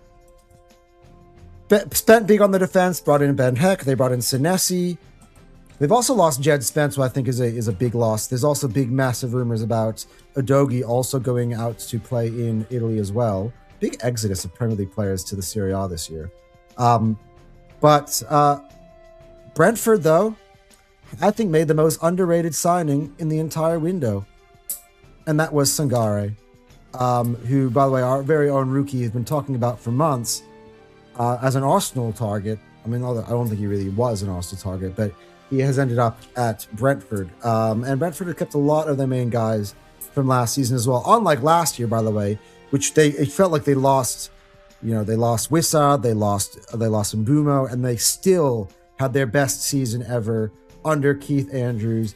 Spent big on the defense, brought in Ben Heck. They brought in Senesi. They've also lost Jed Spence, who I think is a big loss. There's also big, massive rumors about Udogie also going out to play in Italy as well. Big exodus of Premier League players to the Serie A this year. But Brentford, though, I think made the most underrated signing in the entire window. And that was Sangare, who, by the way, our very own rookie has been talking about for months as an Arsenal target. I mean, I don't think he really was an Arsenal target, but he has ended up at Brentford. And Brentford had kept a lot of their main guys from last season as well. Unlike last year, by the way, which it felt like they lost, they lost Wissa, they lost Mbumo, and they still had their best season ever under Keith Andrews.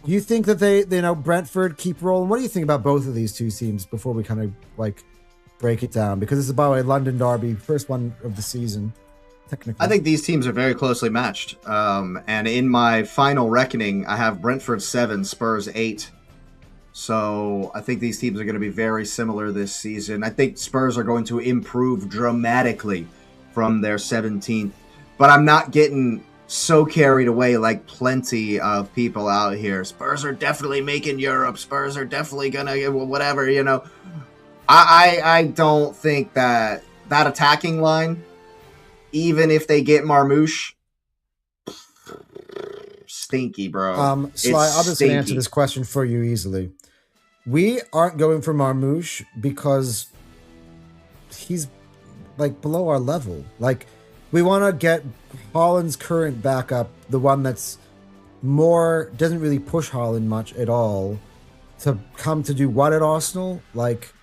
Do you think that they Brentford keep rolling? What do you think about both of these two teams before we kind of break it down? Because this is, by the way, London derby, first one of the season. technically. I think these teams are very closely matched. And in my final reckoning, I have Brentford 7, Spurs 8. So I think these teams are going to be very similar this season. I think Spurs are going to improve dramatically from their 17th. But I'm not getting so carried away like plenty of people out here. Spurs are definitely making Europe. Spurs are definitely going to whatever, you know. I don't think that attacking line, even if they get Marmouche, stinky, bro. Sly, I'm just going to answer this question for you easily. We aren't going for Marmouche because he's like below our level. Like, we want to get Haaland's current backup, the one that's more, doesn't really push Haaland much at all, to come to do what at Arsenal? Like,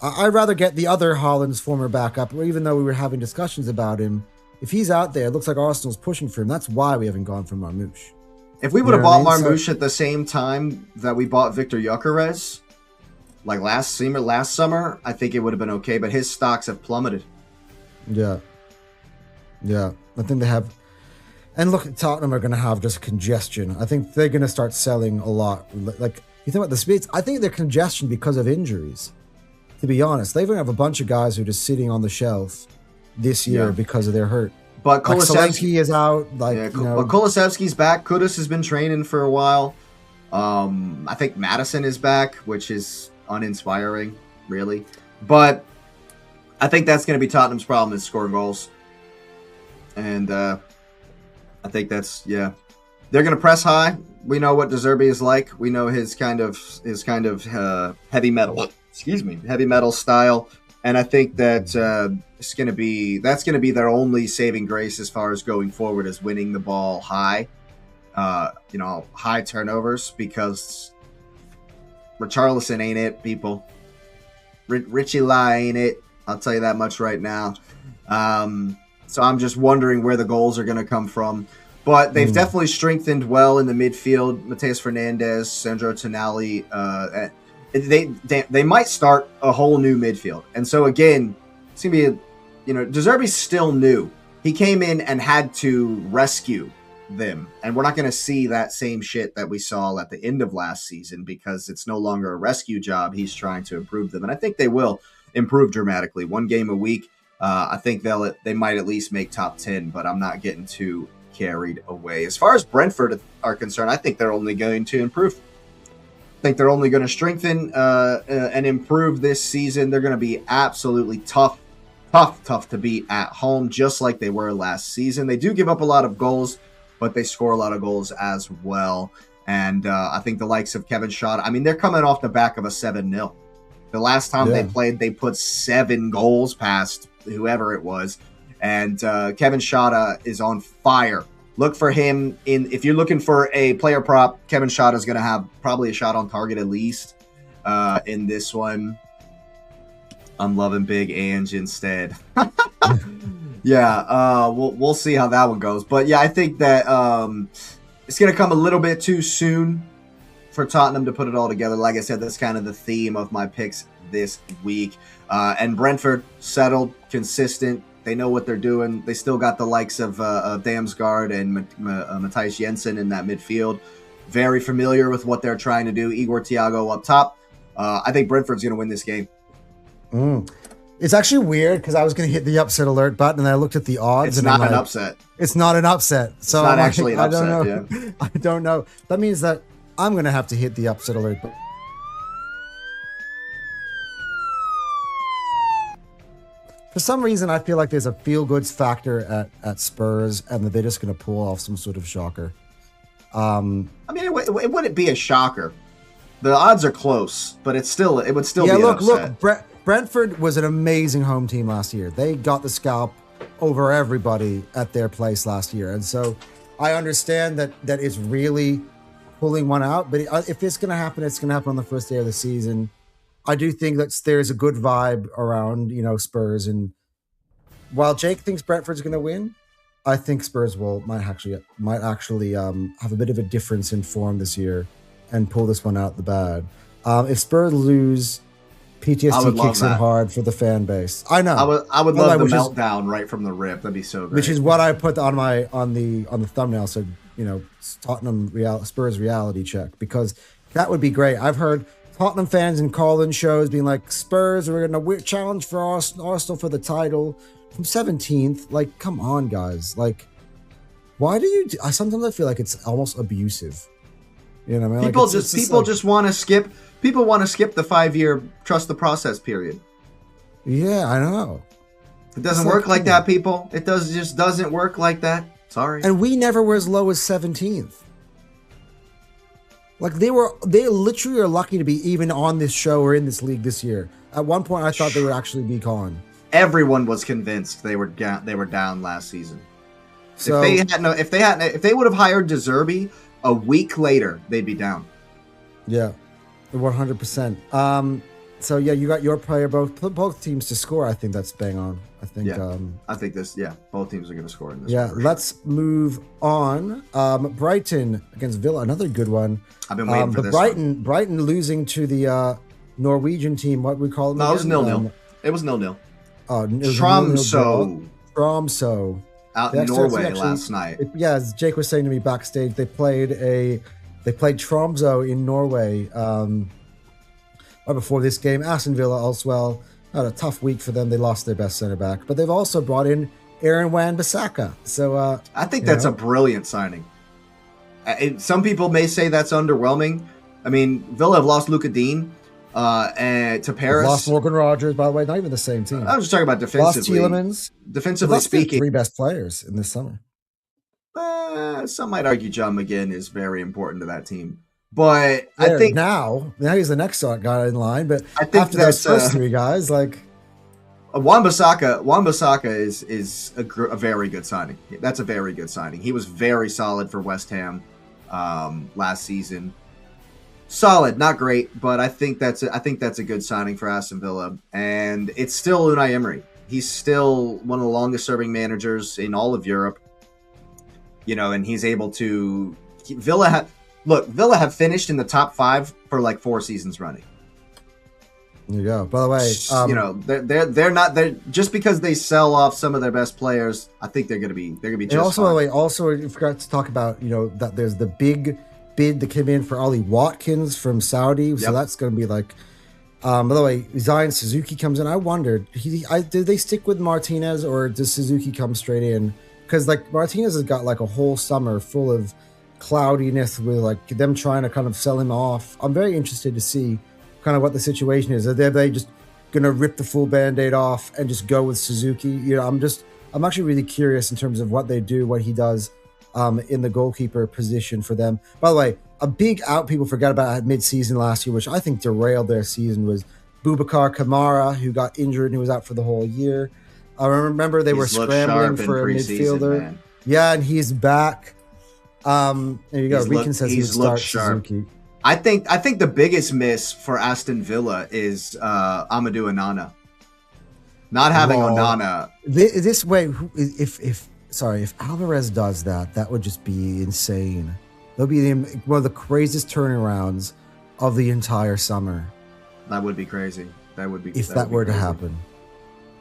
I'd rather get the other Haaland's former backup, or even though we were having discussions about him, if he's out there, it looks like Arsenal's pushing for him. That's why we haven't gone for Marmouche. If we would have bought Marmouche at the same time that we bought Victor Gyökeres, like last summer, I think it would have been okay, but his stocks have plummeted. Yeah. Yeah. I think they have... And look, Tottenham are going to have just congestion. I think they're going to start selling a lot. Like, you think about the speeds, I think they're congestion because of injuries. To be honest, they're going to have a bunch of guys who are just sitting on the shelf this year because of their hurt. But Kulusevski is out. Like, but Kulusevski's back. Kudus has been training for a while. I think Madison is back, which is uninspiring, really. But I think that's going to be Tottenham's problem, is score goals. And I think that's they're going to press high. We know what De Zerbi is like. We know his kind of heavy metal style. And I think that that's going to be their only saving grace as far as going forward, is winning the ball high, high turnovers, because Richarlison ain't it, people. Richie Lai ain't it. I'll tell you that much right now. So I'm just wondering where the goals are going to come from. But they've definitely strengthened well in the midfield. Mateus Fernandes, Sandro Tonali, they might start a whole new midfield. And so again, it's going to be, De Zerbi's still new. He came in and had to rescue them. And we're not going to see that same shit that we saw at the end of last season, because it's no longer a rescue job. He's trying to improve them. And I think they will improve dramatically. One game a week. I think they might at least make top 10, but I'm not getting too carried away. As far as Brentford are concerned, I think they're only going to improve. I think they're only going to strengthen and improve this season. They're going to be absolutely tough to beat at home, just like they were last season. They do give up a lot of goals, but they score a lot of goals as well. And I think the likes of Kevin Schott, they're coming off the back of a 7-0. The last time they played, they put 7 goals past whoever it was. And Kevin Schott is on fire. Look for him if you're looking for a player prop, Kevin Schott is going to have probably a shot on target at least in this one. I'm loving Big Ange instead. We'll see how that one goes. But yeah, I think that it's going to come a little bit too soon for Tottenham to put it all together. Like I said, that's kind of the theme of my picks this week. And Brentford, settled, consistent. They know what they're doing. They still got the likes of Damsgaard and Matthijs Jensen in that midfield. Very familiar with what they're trying to do. Igor Thiago up top. I think Brentford's going to win this game. It's actually weird because I was going to hit the upset alert button and I looked at the odds. It's not an upset. It's not an upset. So it's not actually an upset. I don't know. I don't know. That means that I'm going to have to hit the upset alert button. For some reason, I feel like there's a feel-goods factor at Spurs, and that they're just going to pull off some sort of shocker. It wouldn't be a shocker. The odds are close, but it would still be an upset. Look, Brentford was an amazing home team last year. They got the scalp over everybody at their place last year, and so I understand that it's really pulling one out. But if it's going to happen, it's going to happen on the first day of the season. I do think that there's a good vibe around, Spurs. And while Jake thinks Brentford's going to win, I think Spurs might actually have a bit of a difference in form this year and pull this one out the bag. If Spurs lose, PTSD kicks in hard for the fan base. I know. I would love the meltdown right from the rip. That'd be so great. Which is what I put on the thumbnail. So Tottenham Spurs reality check, because that would be great. I've heard Tottenham fans in call-in shows being like, Spurs are going to challenge for Arsenal for the title from 17th. Like, come on, guys. Like, why do you? Sometimes I feel like it's almost abusive. You know what I mean? People just want to skip. People want to skip the 5-year trust the process period. Yeah, I know. It doesn't work like that, people. It just doesn't work like that. Sorry. And we never were as low as 17th. Like they literally are lucky to be even on this show or in this league this year. At one point, I thought they would actually be gone. Everyone was convinced they were down last season. So if they would have hired De Zerbi a week later, they'd be down. Yeah, 100%. So yeah, you got your player both teams to score. I think that's bang on. I think. Yeah. I think both teams are going to score in this. Yeah, let's move on. Brighton against Villa, another good one. I've been waiting for this. Brighton losing to the Norwegian team. What we call them? No, it was 0-0. It was 0-0. Oh, Tromsø. Out in Norway last night. As Jake was saying to me backstage, they played Tromsø in Norway right before this game. Aston Villa also had a tough week for them. They lost their best center back, but they've also brought in Aaron Wan-Bissaka. So I think that's a brilliant signing. Some people may say that's underwhelming. I mean, Villa have lost Luka Dean and to Paris. Lost Morgan Rogers, by the way, not even the same team. I was just talking about defensively. Lost Tielemans. Defensively speaking, 3 best players in this summer. Some might argue John McGinn is very important to that team, but I think now he's the next guy in line. But I think after those first 3 guys, like Wan-Bissaka is a very good signing. That's a very good signing. He was very solid for West Ham last season. Solid, not great, but I think that's a good signing for Aston Villa. And it's still Unai Emery. He's still one of the longest serving managers in all of Europe. And he's able to Villa have finished in the top 5 for like 4 seasons running. There you go. By the way, they're not just because they sell off some of their best players. I think they're gonna be just. And also, fine. by the way, also you forgot to talk about that there's the big bid that came in for Ollie Watkins from Saudi. So that's going to be like. By the way, Zion Suzuki comes in. I wondered, did they stick with Martinez or does Suzuki come straight in? Because like Martinez has got like a whole summer full of cloudiness with like them trying to kind of sell him off. I'm very interested to see kind of what the situation is. Are they just going to rip the full Band-Aid off and just go with Suzuki? I'm actually really curious in terms of what they do, what he does in the goalkeeper position for them. By the way, a big out people forgot about at mid-season last year, which I think derailed their season, was Boubacar Kamara, who got injured and who was out for the whole year. I remember they were scrambling for a midfielder. Man. Yeah, and he's back. There you go. Rican says he would start Suzuki. I think the biggest miss for Aston Villa is Amadou Onana. Not having Onana. This way, if Alvarez does that, that would just be insane. That'll be one of the craziest turnarounds of the entire summer. That would be crazy. That would be if that were to happen.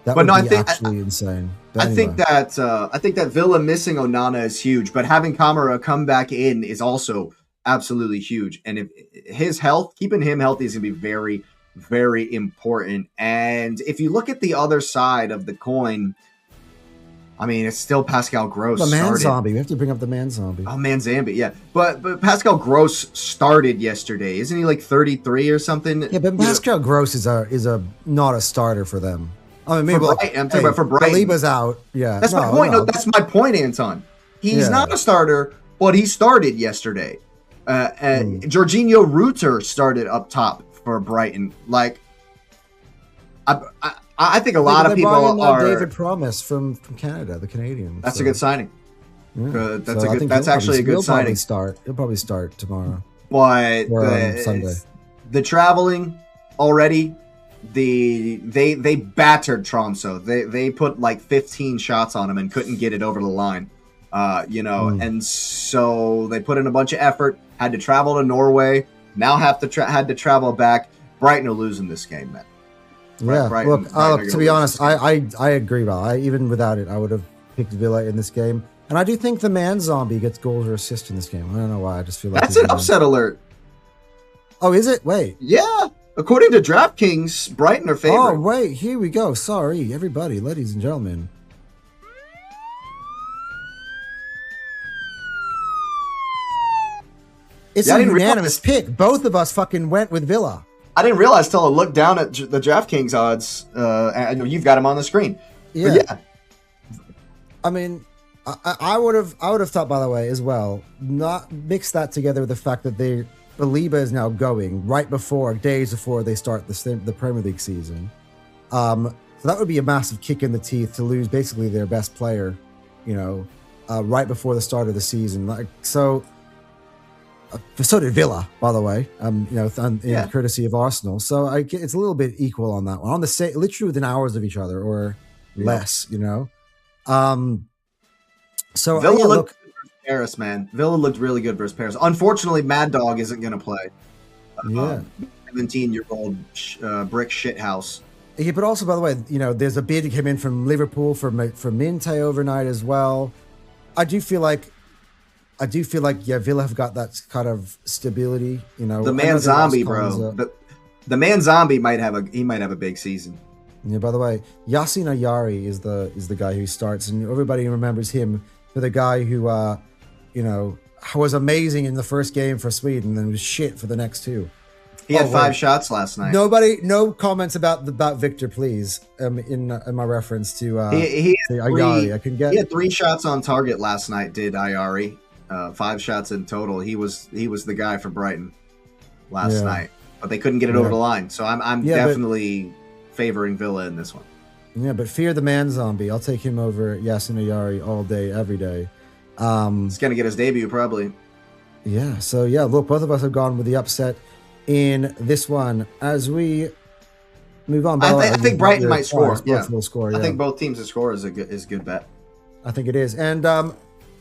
That would be actually insane. But anyway. I think that Villa missing Onana is huge, but having Kamara come back in is also absolutely huge. And if his health, keeping him healthy is going to be very, very important. And if you look at the other side of the coin, I mean, it's still Pascal Gross. The man zombie. We have to bring up the man zombie. Oh, man zombie, yeah. But Pascal Gross started yesterday. Isn't he like 33 or something? Yeah, but Pascal Gross is not a starter for them. I mean, maybe I'm talking about for Brighton. Saliba's out. Yeah, that's my point. No, that's my point, Anton. He's not a starter, but he started yesterday. Jorginho Rutter started up top for Brighton. Like, I think a lot of people are. David Promise from Canada, the Canadian. That's a good signing. Yeah. That's actually a good signing. He'll probably start tomorrow. But Sunday. The traveling already. They battered Tromsø. They put like 15 shots on him and couldn't get it over the line. And so they put in a bunch of effort. Had to travel to Norway. Now had to travel back. Brighton are losing this game, man. Yeah, look, to be honest, I agree. Well, even without it, I would have picked Villa in this game. And I do think the man zombie gets goals or assists in this game. I don't know why. I just feel like that's an upset alert. Oh, is it? Wait. Yeah. According to DraftKings, Brighton are favored. Oh, wait. Here we go. Sorry, everybody, ladies and gentlemen. It's a unanimous pick. Both of us fucking went with Villa. I didn't realize till I looked down at the DraftKings odds. And you've got them on the screen. Yeah. But yeah. I mean, I would have thought, by the way, as well, not mix that together with the fact that Baliba is now going days before they start the Premier League season. So that would be a massive kick in the teeth to lose basically their best player, right before the start of the season. So did Villa, by the way, in courtesy of Arsenal. So it's a little bit equal on that one, on the literally within hours of each other or less, So Villa looked good versus Paris, man. Villa looked really good versus Paris. Unfortunately, Mad Dog isn't going to play. 17-year-old brick shithouse. Yeah, but also, by the way, there's a bid that came in from Liverpool for Minte overnight as well. I do feel like Villa have got that kind of stability. The man zombie, bro. The man zombie might have a big season. Yeah. By the way, Yasin Ayari is the guy who starts, and everybody remembers him for the guy who was amazing in the first game for Sweden, and then was shit for the next two. He had 5 shots last night. No comments about Victor, please. In my reference to Ayari, he had 3 shots on target last night. Did Ayari 5 shots in total? He was the guy for Brighton last night, but they couldn't get it over the line. So I'm definitely favoring Villa in this one. Yeah, but fear the man zombie. I'll take him over Yasin Ayari all day, every day. He's gonna get his debut probably. Yeah. So yeah, look, both of us have gone with the upset in this one. As we move on, I think Brighton might score. Yeah, will score. I think both teams to score is a good bet. I think it is. And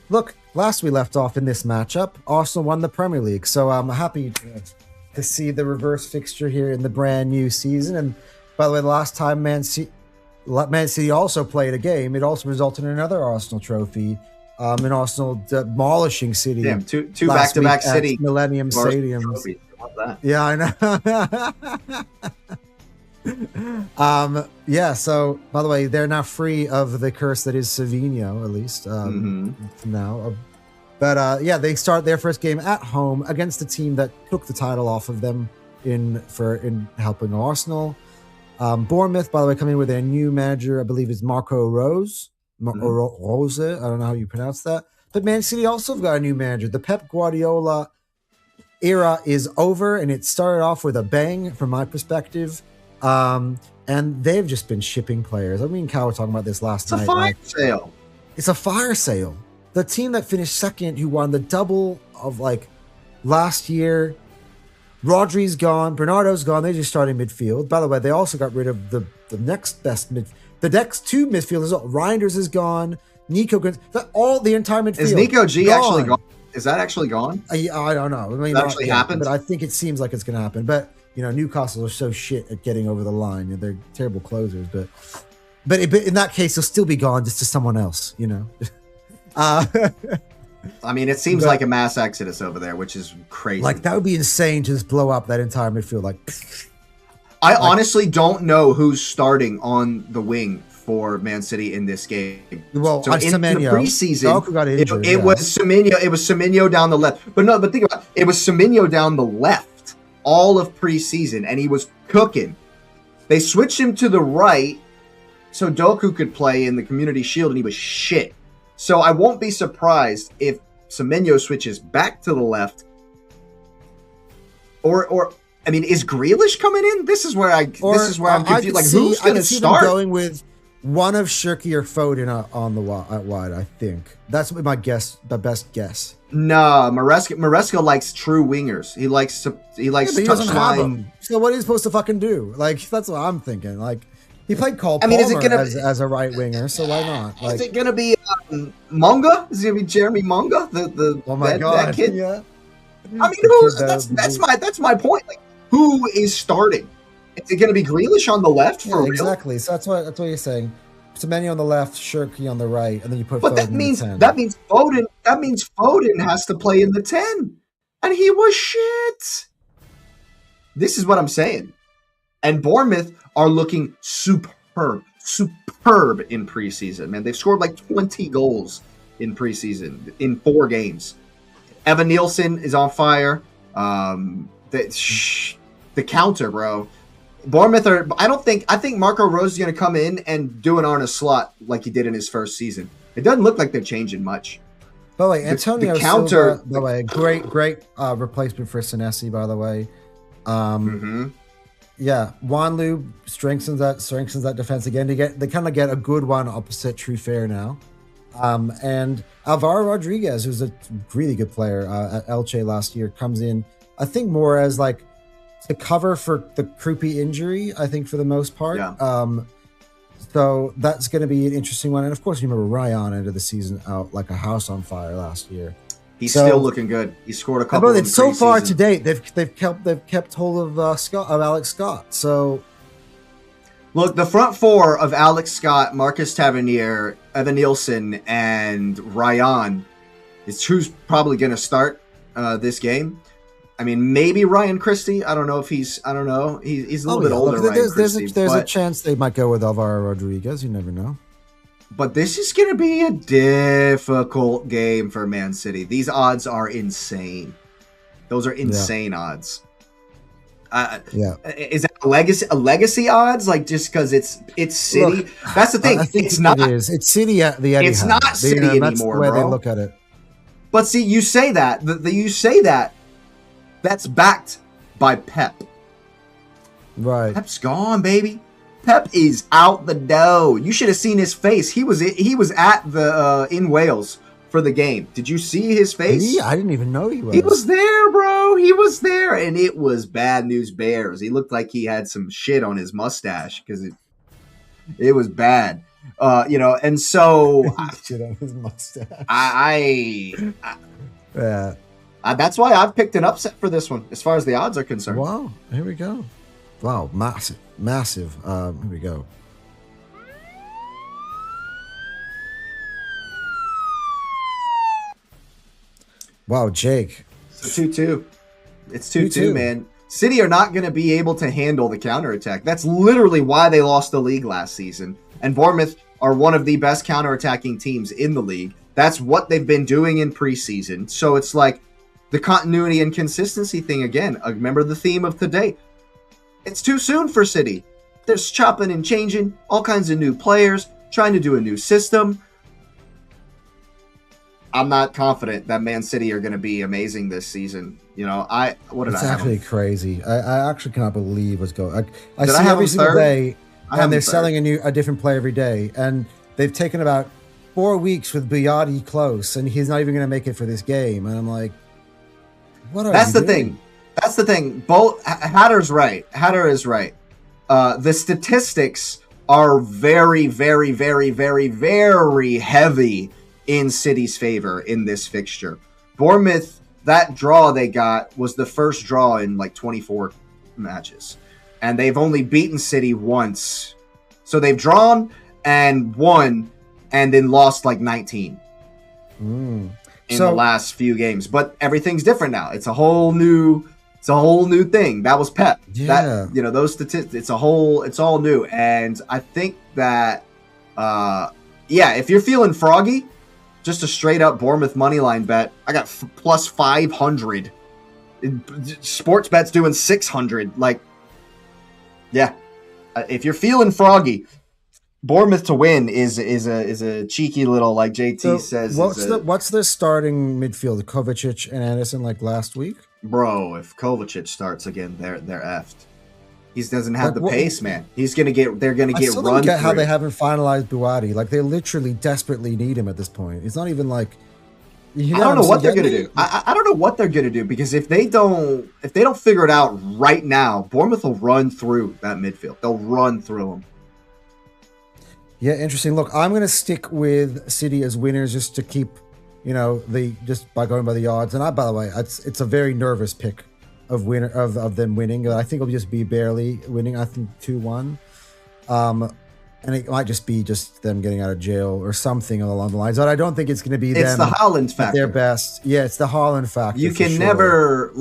look, last we left off in this matchup, Arsenal won the Premier League. So I'm happy to see the reverse fixture here in the brand new season. And by the way, the last time Man City also played a game, it also resulted in another Arsenal trophy. In Arsenal demolishing City. Damn, two back-to-back City Millennium Stadium. Yeah, I know. Yeah, so by the way, they're now free of the curse that is Savinho, at least now. But yeah, they start their first game at home against the team that took the title off of them in helping Arsenal. Bournemouth, by the way, coming in with their new manager, I believe is Marco Rose. Rose, I don't know how you pronounce that. But Man City also have got a new manager. The Pep Guardiola era is over, and it started off with a bang from my perspective. And they've just been shipping players. I mean, Cal was talking about this last night. It's a fire sale. It's a fire sale. The team that finished second, who won the double of last year, Rodri's gone, Bernardo's gone. They just started midfield. By the way, they also got rid of the next best the next 2 midfielders. Reinders is gone. Nico, all the entire midfield. Is Nico G gone. Actually gone? Is that actually gone? I don't know. I mean, that actually happened, but I think it seems like it's going to happen. But Newcastle are so shit at getting over the line. They're terrible closers. But in that case, he'll still be gone just to someone else. I mean, it seems like a mass exodus over there, which is crazy. That would be insane to just blow up that entire midfield. I honestly don't know who's starting on the wing for Man City in this game. Well, so in Semenyo. The preseason, got injured, it was Semenyo. It was Semenyo down the left. But think about it. It was Semenyo down the left all of preseason, and he was cooking. They switched him to the right so Doku could play in the Community Shield, and he was shit. So I won't be surprised if Semenyo switches back to the left. Or I mean, is Grealish coming in? This is where I'm confused. Who's going to start? Going with one of Shirky or Foden on the wide. I think that's my guess. The best guess. No, Maresca likes true wingers. He likes touch line. So what are you supposed to fucking do? That's what I'm thinking. He played Cole Palmer as a right winger, so why not? Is it going to be Monga? Is it going to be Jeremy Monga? That kid? Yeah. I mean, that's my point. Who is starting? Is it going to be Grealish on the left for real? Exactly. So that's what you're saying. Semenyo on the left, Shirky on the right, and then you put But Foden that means in the 10. that means Foden has to play in the 10. And he was shit. This is what I'm saying. And Bournemouth are looking superb in preseason, man. They've scored like 20 goals in preseason in 4 games. Evan Nielsen is on fire. The counter, bro. Bournemouth are. I think Marco Rose is going to come in and do an Arne Slot like he did in his first season. It doesn't look like they're changing much. By the way, Antonio the counter. Silva, by the way, great replacement for Senesi. By the way, yeah, Wanlu strengthens that defense again. They kind of get a good one opposite Trufair now, and Alvaro Rodriguez, who's a really good player at Elche last year, comes in. I think more as like to cover for the Krupi injury. I think for the most part. Yeah. So that's going to be an interesting one. And of course, you remember Ryan ended the season out like a house on fire last year. He's still looking good. He scored a couple. But so far to date, they've kept hold of Alex Scott. So look, the front four of Alex Scott, Marcus Tavernier, Evan Nielsen, and Ryan is who's probably going to start this game. I mean, maybe Ryan Christie. I don't know if he's. I don't know. He's a little bit older. Look, there's a chance they might go with Alvaro Rodriguez. You never know. But this is going to be a difficult game for Man City. These odds are insane. Those are insane odds. Is that a legacy odds? Like just because it's City? Look, that's the thing. I think it's not. It's City at the Etihad. It's not City anymore, that's the way they look at it. But see, you say that. You say that. That's backed by Pep. Right. Pep's gone, baby. Pep is out the door. You should have seen his face. He was at the in Wales for the game. Did you see his face? I didn't even know he was. He was there, bro. He was there, and it was bad news bears. He looked like he had some shit on his mustache because it was bad. And so shit on his mustache. Yeah. That's why I've picked an upset for this one, as far as the odds are concerned. Wow, here we go. Wow, massive. Here we go. Wow, Jake. It's 2-2. It's 2-2, man. City are not going to be able to handle the counterattack. That's literally why they lost the league last season. And Bournemouth are one of the best counterattacking teams in the league. That's what they've been doing in preseason. So it's like, the continuity and consistency thing again. Remember the theme of today. It's too soon for City. There's chopping and changing, all kinds of new players, trying to do a new system. I'm not confident that Man City are going to be amazing this season. It's actually crazy. I actually cannot believe what's going. I see every single day, and they're selling a different player every day, and they've taken about 4 weeks with Boyati close, and he's not even going to make it for this game. And I'm like. That's the thing. That's the thing. Hatter is right. The statistics are very, very, very, very, very heavy in City's favor in this fixture. Bournemouth, that draw they got was the first draw in like 24 matches. And they've only beaten City once. So they've drawn and won and then lost like 19. In the last few games, but everything's different now. It's a whole new thing. That was Pep. Yeah. Those statistics. It's all new. And I think that, if you're feeling froggy, just a straight up Bournemouth moneyline bet. I got plus 500. Sports bet's doing 600. Like, yeah, if you're feeling froggy. Bournemouth to win is a cheeky little, like JT says. What's the starting midfield? Kovacic and Anderson like last week? Bro, if Kovacic starts again, they're effed. He doesn't have the pace, man. They're gonna get run. I still don't get how they haven't finalized Buati. Like they literally desperately need him at this point. It's not even like I don't know what they're gonna do. I don't know what they're gonna do because if they don't figure it out right now, Bournemouth will run through that midfield. They'll run through them. Yeah, interesting. Look, I'm going to stick with City as winners just to keep, just by going by the odds. And by the way, it's a very nervous pick of them winning. I think it'll just be barely winning. I think 2-1. And it might just be them getting out of jail or something along the lines. But I don't think it's going to be them. It's the Haaland factor. Their best. Yeah, it's the Haaland factor. You can never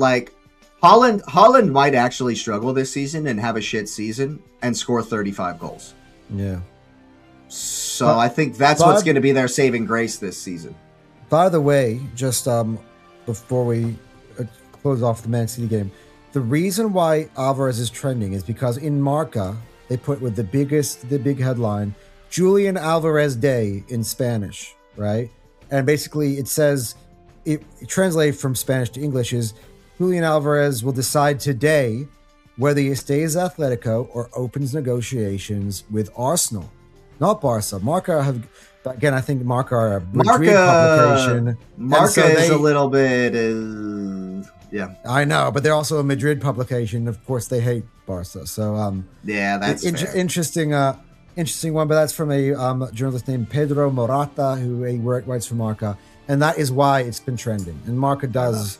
Haaland might actually struggle this season and have a shit season and score 35 goals. Yeah. So I think that's what's going to be their saving grace this season. By the way, just before we close off the Man City game, the reason why Alvarez is trending is because in Marca they put with the big headline, Julian Alvarez Day in Spanish, right? And basically it says, it translated from Spanish to English is, Julian Alvarez will decide today whether he stays at Atletico or opens negotiations with Arsenal, not Barca. Marca again, I think Marca are a Madrid publication. Marca is a little bit, yeah. I know, but they're also a Madrid publication. Of course, they hate Barca. So, yeah, that's interesting one. But that's from a journalist named Pedro Morata, who writes for Marca, and that is why it's been trending. And Marca does.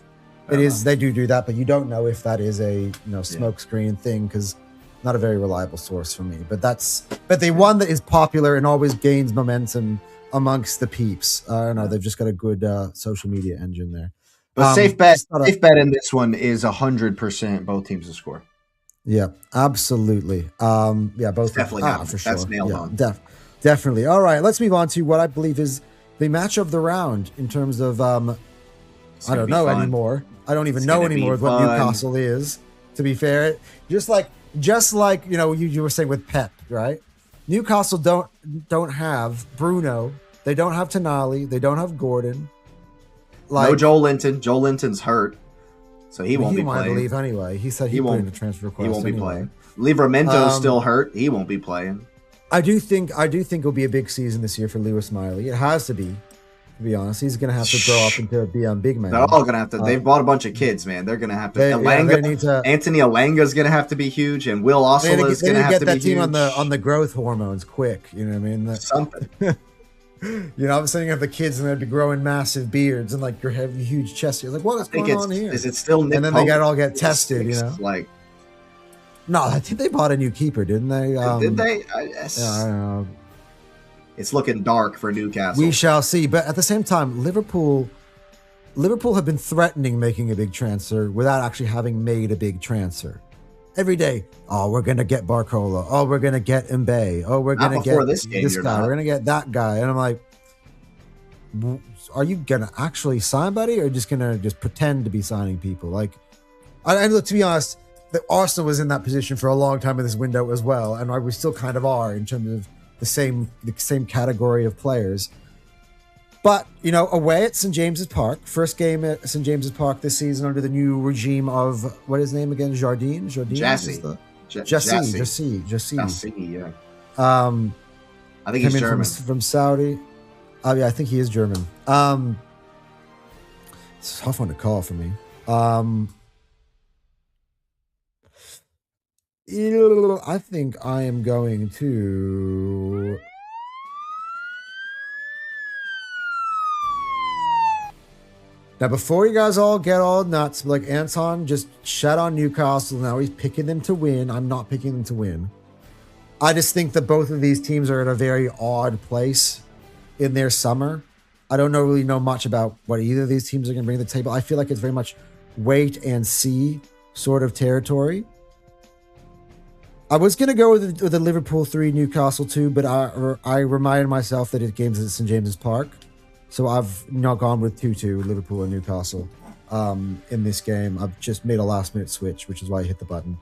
They do that, but you don't know if that is a smokescreen thing because not a very reliable source for me. But the one that is popular and always gains momentum amongst the peeps. I don't know. They've just got a good social media engine there. But safe bet in this one is 100% both teams to score. Yeah, absolutely. Both definitely for sure. That's nailed on. Definitely. All right, let's move on to what I believe is the match of the round in terms of I don't know anymore. I don't even know anymore what Newcastle is. To be fair, just like you were saying with Pep, right? Newcastle don't have Bruno. They don't have Tonali. They don't have Gordon. No Joel Linton. Joel Linton's hurt, so he won't be playing. He wanted to leave anyway. He said he put in a transfer request. He won't be playing. Livramento's still hurt. He won't be playing. I do think it'll be a big season this year for Lewis Miley. It has to be. To be honest, he's going to have to grow up into be a big man. They're all going to have to. They've bought a bunch of kids, man. They're going to have to. Anthony Elanga's going to have to be huge, and Will Ossola is going to have to be huge. They need to get that team on the growth hormones quick. You know what I mean? Something. I'm saying have the kids and they'd be growing massive beards and like you're having huge chest. You're like, what is going on here? Is it still Nick and then Pope? They all get tested, Like, no, I think they bought a new keeper, didn't they? Did they? I don't know. It's looking dark for Newcastle. We shall see. But at the same time, Liverpool have been threatening making a big transfer without actually having made a big transfer. Every day, we're going to get Barcola. Oh, we're going to get Mbaye. Oh, we're going to get this guy. We're going to get that guy. And I'm like, are you going to actually sign somebody or just going to just pretend to be signing people? Like, and look, to be honest, the Arsenal was in that position for a long time in this window as well. And we still kind of are in terms of the same category of players. But, away at St. James's Park, first game at St. James's Park this season under the new regime of, what is his name again? Jardine, Jassi, yeah. I think he's German. From Saudi. Oh, yeah, I think he is German. It's a tough one to call for me. I think I am going to... Now, before you guys all get all nuts, like Anton just shat on Newcastle. Now he's picking them to win. I'm not picking them to win. I just think that both of these teams are at a very odd place in their summer. I don't really know much about what either of these teams are going to bring to the table. I feel like it's very much wait and see sort of territory. I was going to go with the Liverpool 3, Newcastle 2, but I reminded myself that it games at St. James's Park. So I've not gone with 2-2, Liverpool and Newcastle in this game. I've just made a last-minute switch, which is why I hit the button.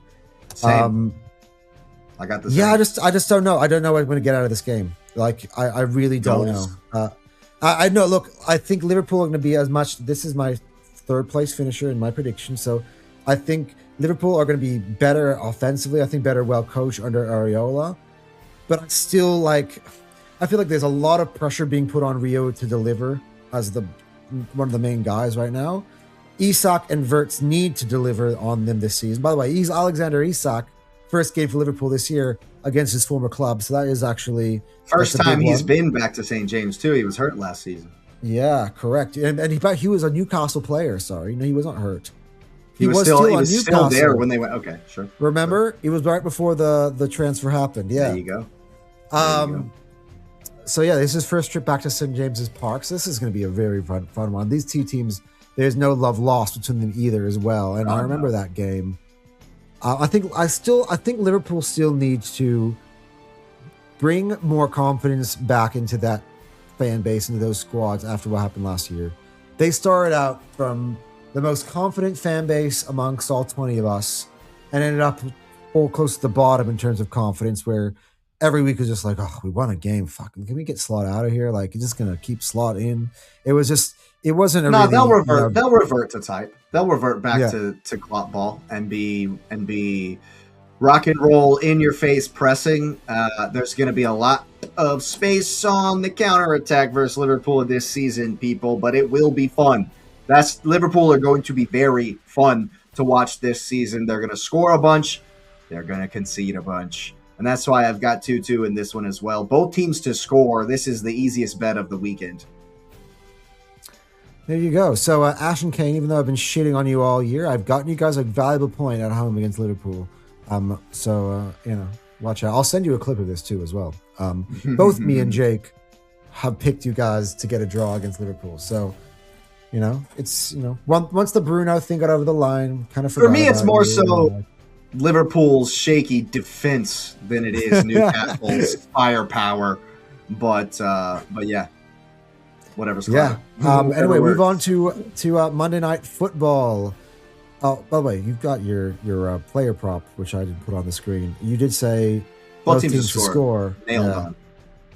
Same. I got this. Yeah, I just don't know. I don't know what I'm going to get out of this game. Like, I really don't know. I know. Look, I think Liverpool are going to be as much. This is my third place finisher in my prediction. So I think Liverpool are going to be better offensively. I think better well coached under Areola. But I still like. I feel like there's a lot of pressure being put on Rio to deliver as one of the main guys right now. Isak and Wirtz need to deliver on them this season. By the way, he's Alexander Isak, first game for Liverpool this year against his former club. So that is actually first time he's been back to St. James too. He was hurt last season. Yeah, correct. And he was a Newcastle player. Sorry, no, he was not hurt. He was still there when they went. Okay, sure. Remember, it was right before the transfer happened. Yeah, there you go. So yeah, this is his first trip back to St. James's Park. So this is going to be a very fun one. These two teams, there's no love lost between them either as well. And I remember that game. I think Liverpool still needs to bring more confidence back into that fan base, into those squads after what happened last year. They started out from the most confident fan base amongst all 20 of us and ended up all close to the bottom in terms of confidence, where every week was just like, oh, we won a game. Fucking, can we get Slot out of here? Like, it's just going to keep Slot in. It wasn't a really... They'll revert. They'll revert to type. They'll revert back to clock ball and be rock and roll in your face pressing. There's going to be a lot of space on the counterattack versus Liverpool this season, people, but it will be fun. Liverpool are going to be very fun to watch this season. They're going to score a bunch. They're going to concede a bunch. And that's why I've got 2-2 in this one as well. Both teams to score. This is the easiest bet of the weekend. There you go. So, Ash and Kane, even though I've been shitting on you all year, I've gotten you guys a valuable point at home against Liverpool. Watch out. I'll send you a clip of this too as well. Both me and Jake have picked you guys to get a draw against Liverpool. So, once the Bruno thing got over the line, kind of for me, it's more so Liverpool's shaky defense than it is Newcastle's firepower. But yeah, whatever's yeah. Anyway, move on to Monday Night Football. Oh, by the way, you've got your player prop, which I didn't put on the screen. You did say both teams to score.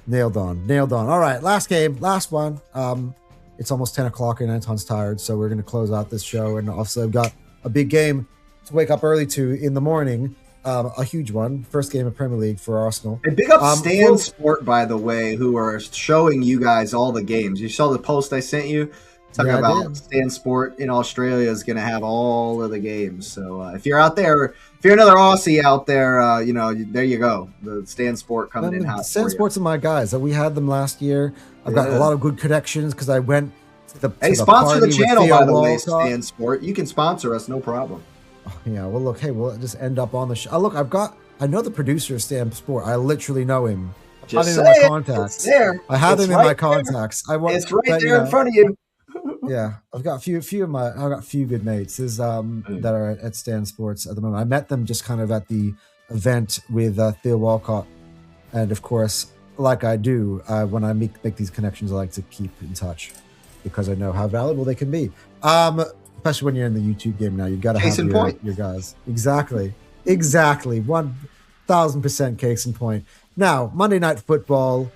Nailed on. All right, last game, last one. It's almost 10 o'clock and Anton's tired, so we're going to close out this show. And also, I've got a big game to wake up early to in the morning. A huge one. First game of Premier League for Arsenal. And big up Stan Sport, by the way, who are showing you guys all the games. You saw the post I sent you? Talking about Stan Sport in Australia is going to have all of the games. So if you're out there, if you're another Aussie out there, there you go. The Stan Sport coming in hot. Stan Sports are my guys. We had them last year. I've got a lot of good connections because I went to the sponsor the channel, by the way, Stan Sport. You can sponsor us, no problem. Oh, yeah, well, look, hey, we'll just end up on the show. Look, I know the producer of Stan Sport. I literally know him. I have him in my contacts. I have him in my contacts. It's right there in front of you. Yeah, I've got a few good mates that are at Stan Sports at the moment. I met them just kind of at the event with Theo Walcott, and of course, like I do when I make these connections, I like to keep in touch because I know how valuable they can be. Especially when you're in the YouTube game now, you've got to have your guys. Exactly, 1000% case in point. Now, Monday Night Football.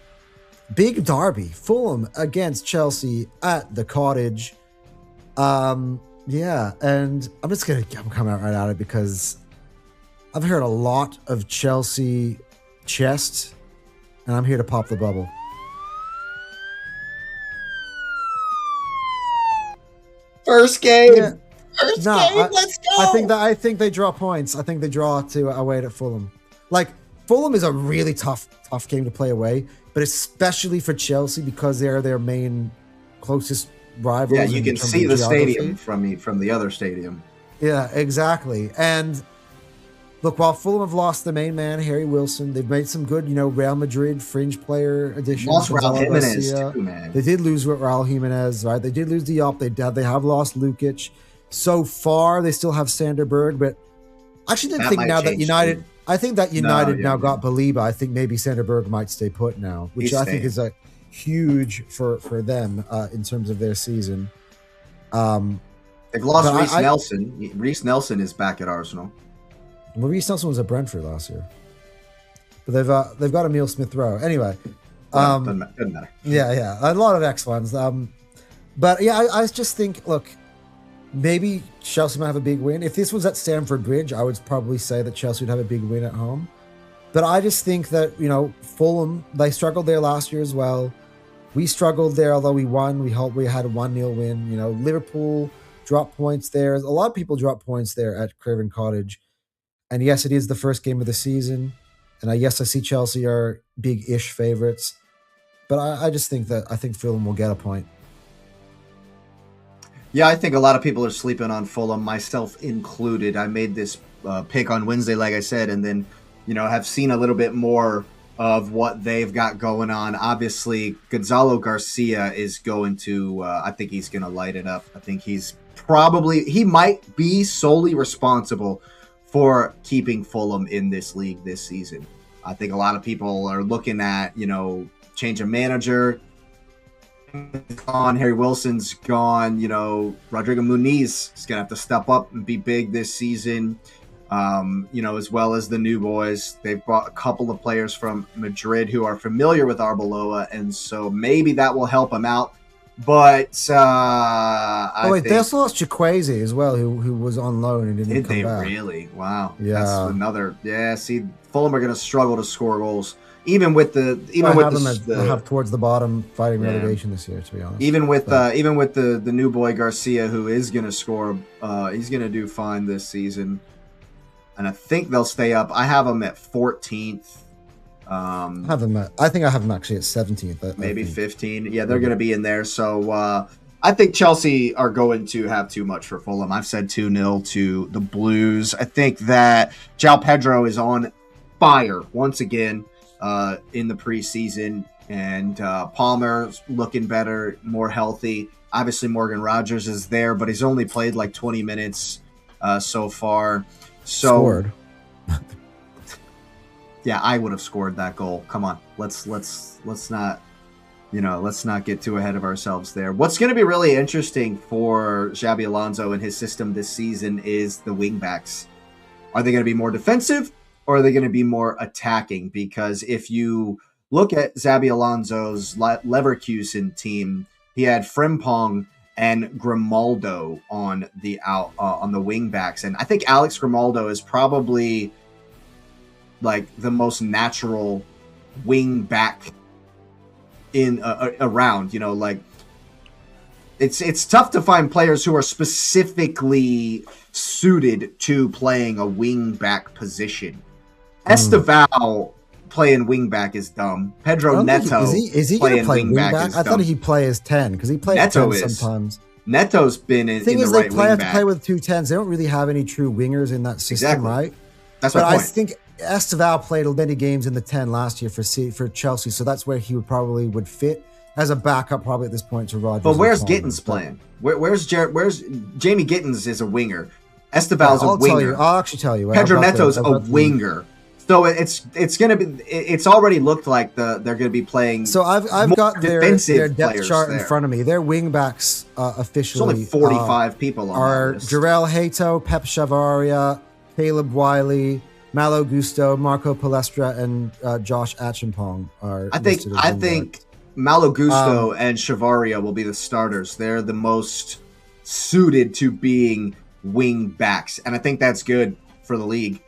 Big derby, Fulham against Chelsea at the Cottage. And I'm coming out right at it because I've heard a lot of Chelsea chest, and I'm here to pop the bubble. First game. Let's go. I think they draw points. I think they draw to away at Fulham. Like, Fulham is a really tough game to play away, but especially for Chelsea because they're their main closest rivals. Yeah, you can see the stadium from the other stadium. Yeah, exactly. And look, while Fulham have lost the main man, Harry Wilson, they've made some good, Real Madrid fringe player additions. Lost Raul Jimenez too, man. They did lose Raul Jimenez, right? They did lose Diop. They have lost Lukic. So far, they still have Sander Berg, but I actually didn't think now that United... Too. I think that United now got Baliba. I think maybe Sander Berg might stay put now, which I think is a huge for them in terms of their season. They've lost Reece Nelson. Reece Nelson is back at Arsenal. Well, Reece Nelson was at Brentford last year, but they've got Emile Smith-Rowe anyway. Doesn't matter. Yeah, a lot of X ones. But yeah, I just think, look, maybe Chelsea might have a big win. If this was at Stamford Bridge, I would probably say that Chelsea would have a big win at home. But I just think that, Fulham, they struggled there last year as well. We struggled there, although we won. We had a 1-0 win. Liverpool dropped points there. A lot of people dropped points there at Craven Cottage. And yes, it is the first game of the season. And yes, I see Chelsea are big-ish favorites. But I just think I think Fulham will get a point. Yeah, I think a lot of people are sleeping on Fulham, myself included. I made this pick on Wednesday, like I said, and then, have seen a little bit more of what they've got going on. Obviously, Gonzalo Garcia is going to, I think he's going to light it up. I think he might be solely responsible for keeping Fulham in this league this season. I think a lot of people are looking at, change of manager, gone, Harry Wilson's gone, Rodrigo Muniz is going to have to step up and be big this season, as well as the new boys. They've brought a couple of players from Madrid who are familiar with Arbeloa, and so maybe that will help him out. But they also lost Chukwueze as well, who was on loan and didn't come back. Really? Wow. Yeah. That's another. Yeah. See, Fulham are going to struggle to score goals, even with the have towards the bottom fighting relegation this year. To be honest, even with the new boy Garcia, who is going to score, he's going to do fine this season, and I think they'll stay up. I have them at 14th. I think I have them actually at 17th. Maybe 15. Yeah, they're going to be in there. So I think Chelsea are going to have too much for Fulham. I've said 2-0 to the Blues. I think that João Pedro is on fire once again in the preseason, and Palmer's looking better, more healthy. Obviously, Morgan Rogers is there, but he's only played like 20 minutes so far. Scored. Yeah, I would have scored that goal. Come on, let's not, let's not get too ahead of ourselves there. What's going to be really interesting for Xabi Alonso and his system this season is the wingbacks. Are they going to be more defensive, or are they going to be more attacking? Because if you look at Xabi Alonso's Leverkusen team, he had Frimpong and Grimaldo on the wingbacks, and I think Alex Grimaldo is probably like the most natural wing back in around, like it's tough to find players who are specifically suited to playing a wing back position. Esteval playing wing back is dumb. Pedro Neto is he playing wing back? I thought he'd play as 10 because he plays Neto 10 sometimes. Neto's been in the thing is they have to play with 2 10s. They don't really have any true wingers in that system, right? That's my point. I think Esteval played many games in the 10 last year for Chelsea, so that's where he would fit as a backup probably at this point to Rodgers. But where's Gittins playing? Where's Jamie Gittins is a winger. Esteval's a winger. I'll actually tell you. Pedro Neto's a winger. So it's gonna be. It's already looked like they're gonna be playing. So I've got their depth chart in front of me. Their wing backs officially. There's only 45 people on are that list. Jarell Hato, Pep Chavaria, Caleb Wiley, Malo Gusto, Marco Palestra, and Josh Achimpong are. I think Malo Gusto and Chavaria will be the starters. They're the most suited to being wing backs, and I think that's good for the league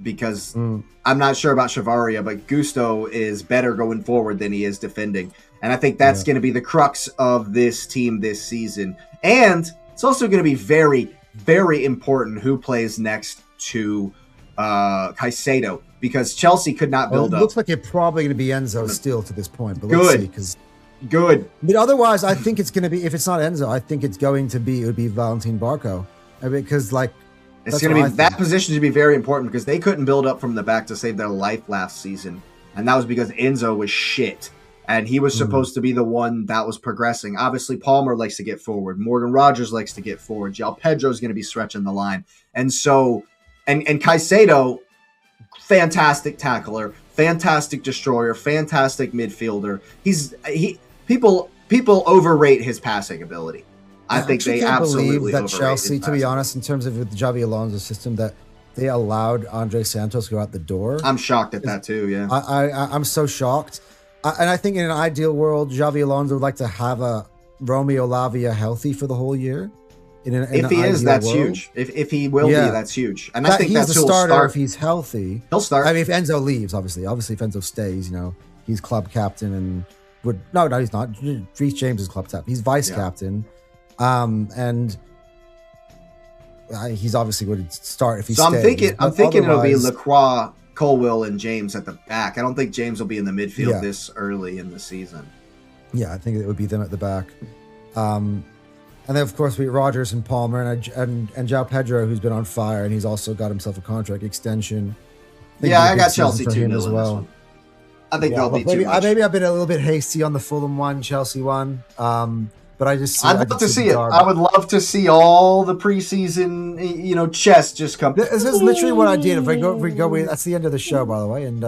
because I'm not sure about Chavaria, but Gusto is better going forward than he is defending, and I think that's going to be the crux of this team this season. And it's also going to be very, very important who plays next to Caicedo, because Chelsea could not build up. It looks like it's probably going to be Enzo still to this point, but let's see, because good. But otherwise, I think it's going to be, if it's not Enzo, I think it would be Valentin Barco, because it's going to be that position to be very important because they couldn't build up from the back to save their life last season, and that was because Enzo was shit, and he was supposed to be the one that was progressing. Obviously, Palmer likes to get forward. Morgan Rogers likes to get forward. João Pedro's going to be stretching the line, and so. And Caicedo, fantastic tackler, fantastic destroyer, fantastic midfielder. People overrate his passing ability. I think they absolutely believe that Chelsea, to be honest, in terms of the Xabi Alonso system, that they allowed Andre Santos to go out the door. I'm shocked at that too. Yeah, I'm so shocked, and I think in an ideal world, Xabi Alonso would like to have a Romeo Lavia healthy for the whole year. If he is, that's huge. If he will be, that's huge. And I think that's who will start. If he's healthy, he'll start. I mean, if Enzo leaves, obviously if Enzo stays, he's club captain and no, he's not. Reece James is club captain. He's vice captain, and he's obviously going to start if he stays. I'm thinking it'll be Lacroix, Colwill, and James at the back. I don't think James will be in the midfield this early in the season. Yeah, I think it would be them at the back. And then, of course, we Rogers and Palmer and João Pedro, who's been on fire, and he's also got himself a contract extension. I got Chelsea 2-0 as well. In this one. I think they'll be too much. Maybe I've been a little bit hasty on the Fulham one, Chelsea one. But I'd love to see it. I would love to see all the preseason, chess just come. This is literally what I did. If we go, that's the end of the show, by the way, and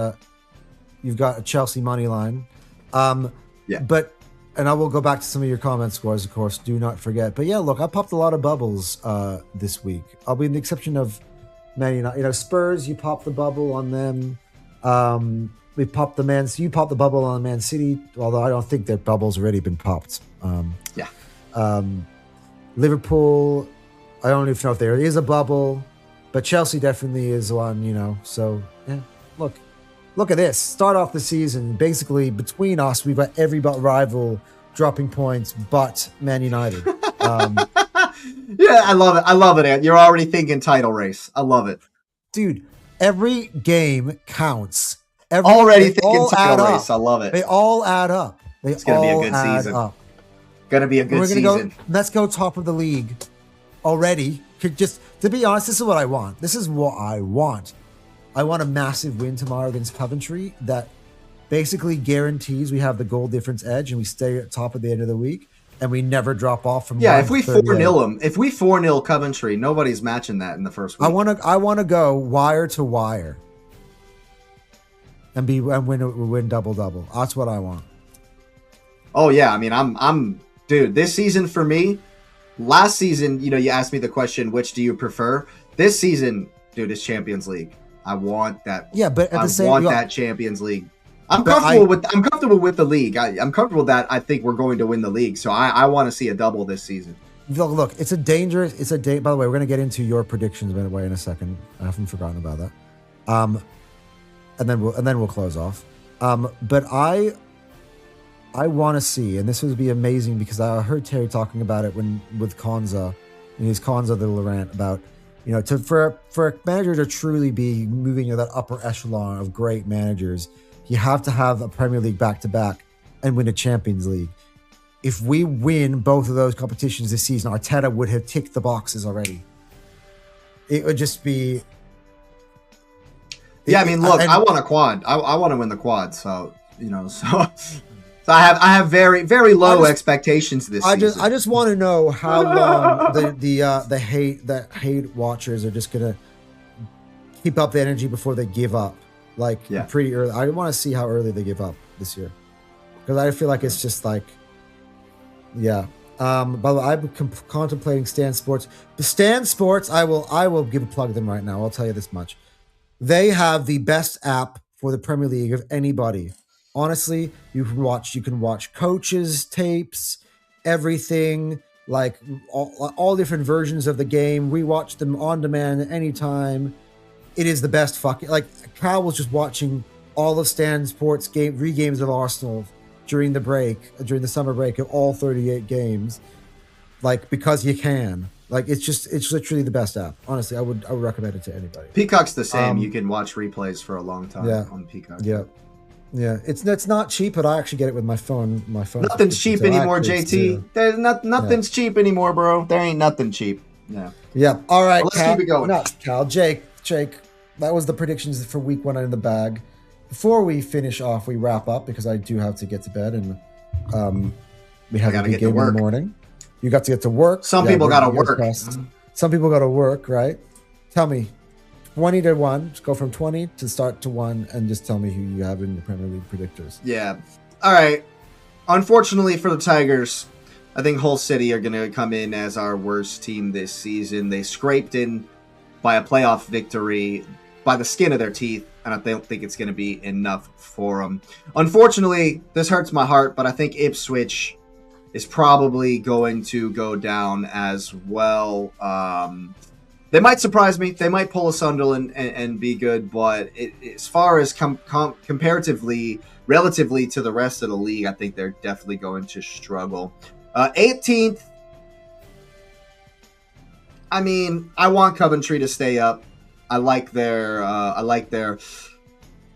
you've got a Chelsea money line. But and I will go back to some of your comment scores, of course. Do not forget. But yeah, look, I popped a lot of bubbles this week. I'll be in the exception of Man United. Spurs, you popped the bubble on them. We popped you popped the bubble on Man City, although I don't think their bubble's already been popped. Liverpool, I don't even know if there is a bubble, but Chelsea definitely is one, So, yeah, look at this. Start off the season, basically, between us, we've got every rival dropping points but Man United. Yeah, I love it, Ant. You're already thinking title race. I love it. Dude, every game counts. Already thinking title race. I love it. They all add up. It's going to be a good season. Going to be a good season. Let's go top of the league already. Just to be honest, this is what I want. I want a massive win tomorrow against Coventry that basically guarantees we have the goal difference edge and we stay at top at the end of the week and we never drop off from. Yeah, if we 4-0 them, if we 4-0 Coventry, nobody's matching that in the first week. I want to go wire to wire. And win double. That's what I want. Oh yeah, I mean, I'm dude. This season for me, last season, you asked me the question, which do you prefer? This season, dude, is Champions League. I want that. Yeah, but I want that Champions League. I'm comfortable with the league. I'm comfortable that I think we're going to win the league. So I want to see a double this season. Look, it's a dangerous. By the way, we're going to get into your predictions by the way in a second. I haven't forgotten about that. And then we'll close off. But I want to see, and this would be amazing because I heard Terry talking about it with Konza, in his Konza little rant about, for a manager to truly be moving to that upper echelon of great managers, you have to have a Premier League back-to-back and win a Champions League. If we win both of those competitions this season, Arteta would have ticked the boxes already. It would just be. Yeah, I mean, look, I want a quad. I want to win the quad, so I have very, very low expectations this season. I just want to know how long the hate watchers are just gonna keep up the energy before they give up. Pretty early. I want to see how early they give up this year because I feel like it's just like, yeah. By the way, I'm contemplating Stan Sports. The Stan Sports, I will give a plug to them right now. I'll tell you this much. They have the best app for the Premier League of anybody. Honestly, you can watch coaches' tapes, everything, like all different versions of the game. Rewatch them on demand at any time. It is the best fucking. Like Kyle was just watching all of Stan Sports re-games of Arsenal during the summer break of all 38 games, like because you can. Like it's literally the best app. Honestly, I would recommend it to anybody. Peacock's the same. You can watch replays for a long time on Peacock. Yeah. Yeah. It's not cheap, but I actually get it with my phone. Nothing's cheap anymore, JT. There's nothing's cheap anymore, bro. There ain't nothing cheap. Yeah. Yeah. All right. Well, let's keep it going. No, Cal, Jake, that was the predictions for week 1 in the bag. Before we finish off, we wrap up because I do have to get to bed and we have a big game in the morning. You got to get to work. Some people got to work. Some people got to work, right? Tell me, 20 to 1. Just go from 20 to start to 1 and just tell me who you have in the Premier League predictors. Yeah. All right. Unfortunately for the Tigers, I think Hull City are going to come in as our worst team this season. They scraped in by a playoff victory by the skin of their teeth, and I don't think it's going to be enough for them. Unfortunately, this hurts my heart, but I think Ipswich is probably going to go down as well. They might surprise me. They might pull a Sunderland and be good, but as far as comparatively, relatively to the rest of the league, I think they're definitely going to struggle. 18th, I mean, I want Coventry to stay up. I like their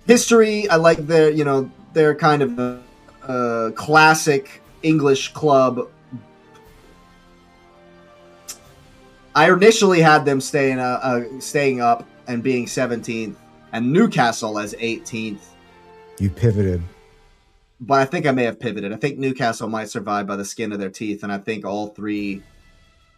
history. I like their kind of classic English club. I initially had them staying up and being 17th, and Newcastle as 18th. You pivoted. But I think I may have pivoted. I think Newcastle might survive by the skin of their teeth, and I think all three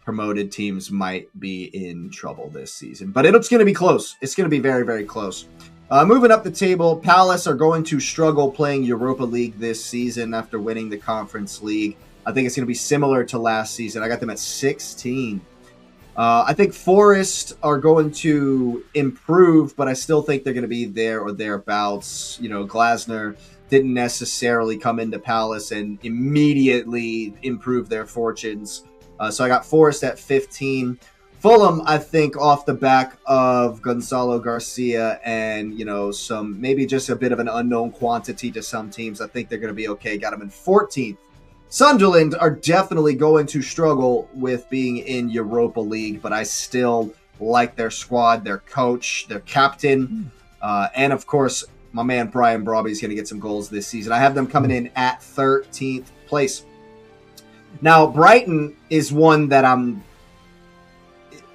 promoted teams might be in trouble this season. But it's going to be close. It's going to be very, very close. Moving up the table, Palace are going to struggle playing Europa League this season after winning the Conference League. I think it's going to be similar to last season. I got them at 16. I think Forest are going to improve, but I still think they're going to be there or thereabouts. Glasner didn't necessarily come into Palace and immediately improve their fortunes. So I got Forest at 15. Fulham, I think, off the back of Gonzalo Garcia and, some maybe just a bit of an unknown quantity to some teams, I think they're going to be okay. Got them in 14th. Sunderland are definitely going to struggle with being in Europa League, but I still like their squad, their coach, their captain, and, of course, my man Brian Brobby is going to get some goals this season. I have them coming in at 13th place. Now, Brighton is one that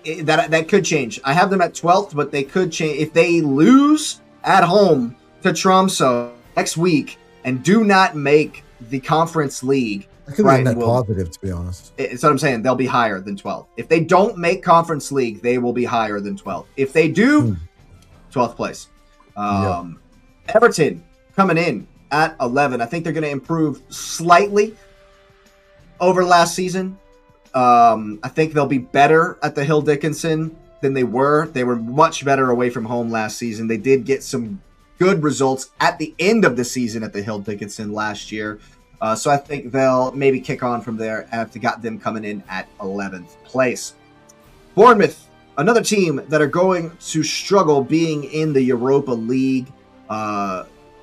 that could change. I have them at 12th, but they could change. If they lose at home to Tromsø next week and do not make the Conference League, that could be a net positive, to be honest. It's what I'm saying. They'll be higher than 12. If they don't make Conference League, they will be higher than 12. If they do, 12th place. Everton coming in at 11. I think they're going to improve slightly over last season. I think they'll be better at the Hill Dickinson than they were. They were much better away from home last season. They did get some good results at the end of the season at the Hill Dickinson last year. So I think they'll maybe kick on from there. I've got them coming in at 11th place. Bournemouth, another team that are going to struggle being in the Europa League.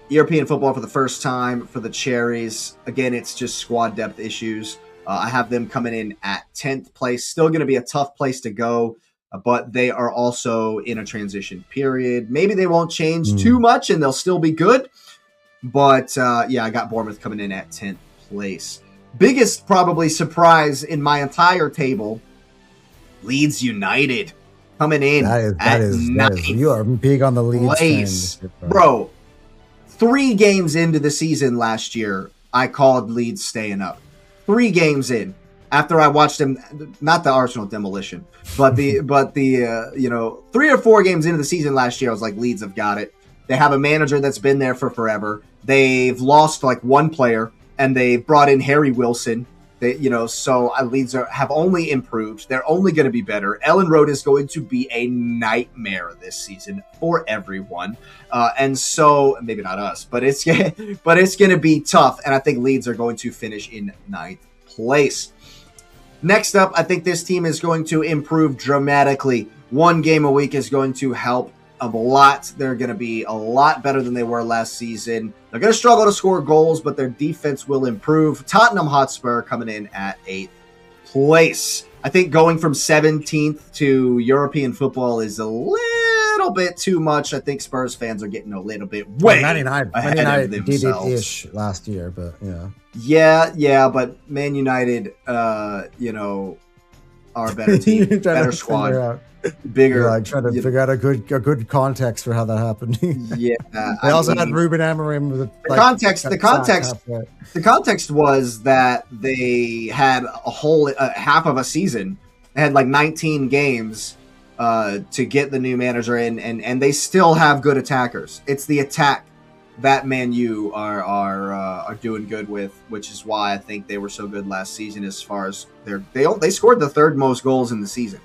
European football for the first time for the Cherries. Again, it's just squad depth issues. I have them coming in at 10th place. Still going to be a tough place to go, but they are also in a transition period. Maybe they won't change too much and they'll still be good. But, I got Bournemouth coming in at 10th place. Biggest probably surprise in my entire table, Leeds United coming in at 9th. You are big on the Leeds place. Bro, 3 games into the season last year, I called Leeds staying up. 3 games in, after I watched them, not the Arsenal demolition, but the 3 or 4 games into the season last year, I was like, Leeds have got it. They have a manager that's been there for forever. They've lost like 1 player, and they brought in Harry Wilson. So Leeds have only improved. They're only going to be better. Ellen Road is going to be a nightmare this season for everyone. And so, maybe not us, but it's going to be tough. And I think Leeds are going to finish in 9th place. Next up, I think this team is going to improve dramatically. 1 game a week is going to help a lot. They're going to be a lot better than they were last season. They're going to struggle to score goals, but their defense will improve. Tottenham Hotspur coming in at 8th place. I think going from 17th to European football is a little bit too much. I think Spurs fans are getting a little bit Man United did it-ish last year, but yeah, but Man United, are a better team, better squad. Bigger, trying to figure out a good context for how that happened. Yeah, they also had Ruben Amorim. The context was that they had a whole half of a season. They had like 19 games to get the new manager in, and they still have good attackers. It's the attack that Man U are doing good with, which is why I think they were so good last season. As far as they scored the 3rd most goals in the season.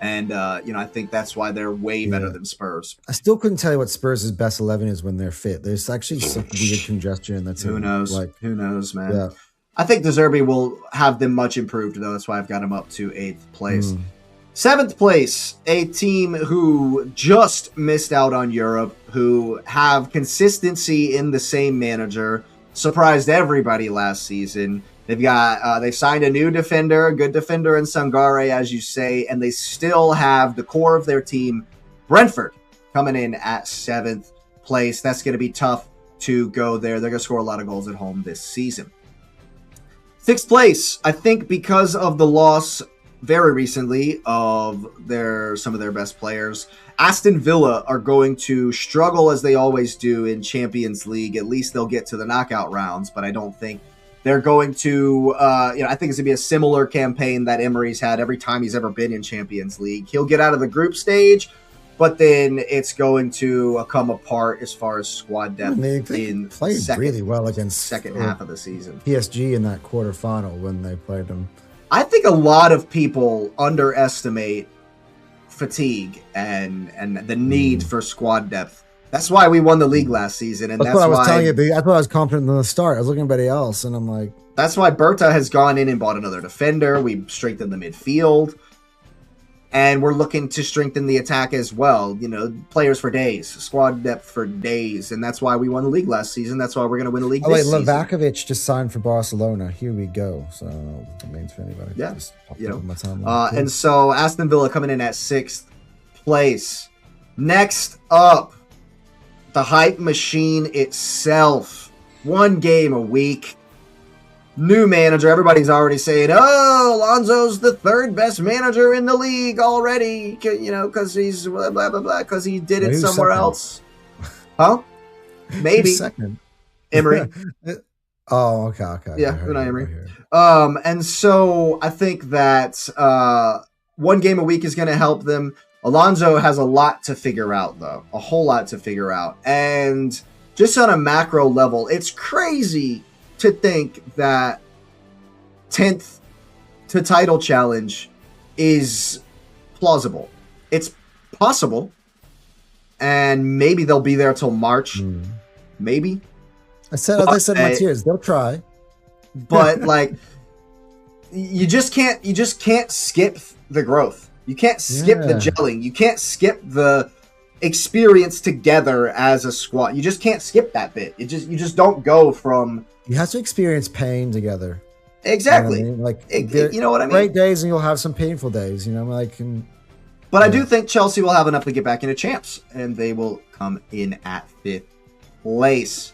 And, I think that's why they're way better than Spurs. I still couldn't tell you what Spurs' best 11 is when they're fit. There's actually some weird congestion in that team. Who knows? Who knows, man? Yeah. I think the Zerbi will have them much improved, though. That's why I've got them up to 8th place. 7th place, a team who just missed out on Europe, who have consistency in the same manager, surprised everybody last season. They've signed a new defender, a good defender in Sangare, as you say, and they still have the core of their team, Brentford, coming in at 7th place. That's going to be tough to go there. They're going to score a lot of goals at home this season. 6th place, I think because of the loss very recently of some of their best players. Aston Villa are going to struggle as they always do in Champions League. At least they'll get to the knockout rounds, but I don't think they're going to, I think it's going to be a similar campaign that Emery's had every time he's ever been in Champions League. He'll get out of the group stage, but then it's going to come apart as far as squad depth in played really well against second half of the season. PSG in that quarterfinal when they played them. I think a lot of people underestimate fatigue and the need for squad depth. That's why we won the league last season, and that's what I was why telling you. I thought I was confident in the start. I was looking at everybody else, and I'm like, that's why Berta has gone in and bought another defender. We strengthened the midfield, and we're looking to strengthen the attack as well. You know, players for days, squad depth for days, and that's why we won the league last season. That's why we're going to win the league this season. Livakovic just signed for Barcelona. Here we go. So I don't know what that means for anybody. Yeah, cool. And so Aston Villa coming in at 6th place. Next up, the hype machine itself. 1 game a week. New manager. Everybody's already saying, oh, Alonso's the 3rd best manager in the league already. You know, because he's blah, blah, blah, because he did it somewhere else. Huh? Maybe. Second? Emery. Oh, okay. Yeah, not Emery. And so I think that 1 game a week is going to help them. Alonso has a lot to figure out, though. A whole lot to figure out. And just on a macro level, it's crazy to think that 10th to title challenge is plausible. It's possible. And maybe they'll be there till March. Maybe. I said my tears. They'll try. But, like, you just can't skip the growth. You can't skip the gelling. You can't skip the experience together as a squad. You just can't skip that bit. You just don't go from. You have to experience pain together. Exactly. You know what I mean? Like, you know what I mean? Great days, and you'll have some painful days. You know, But I do think Chelsea will have enough to get back into champs, and they will come in at 5th place.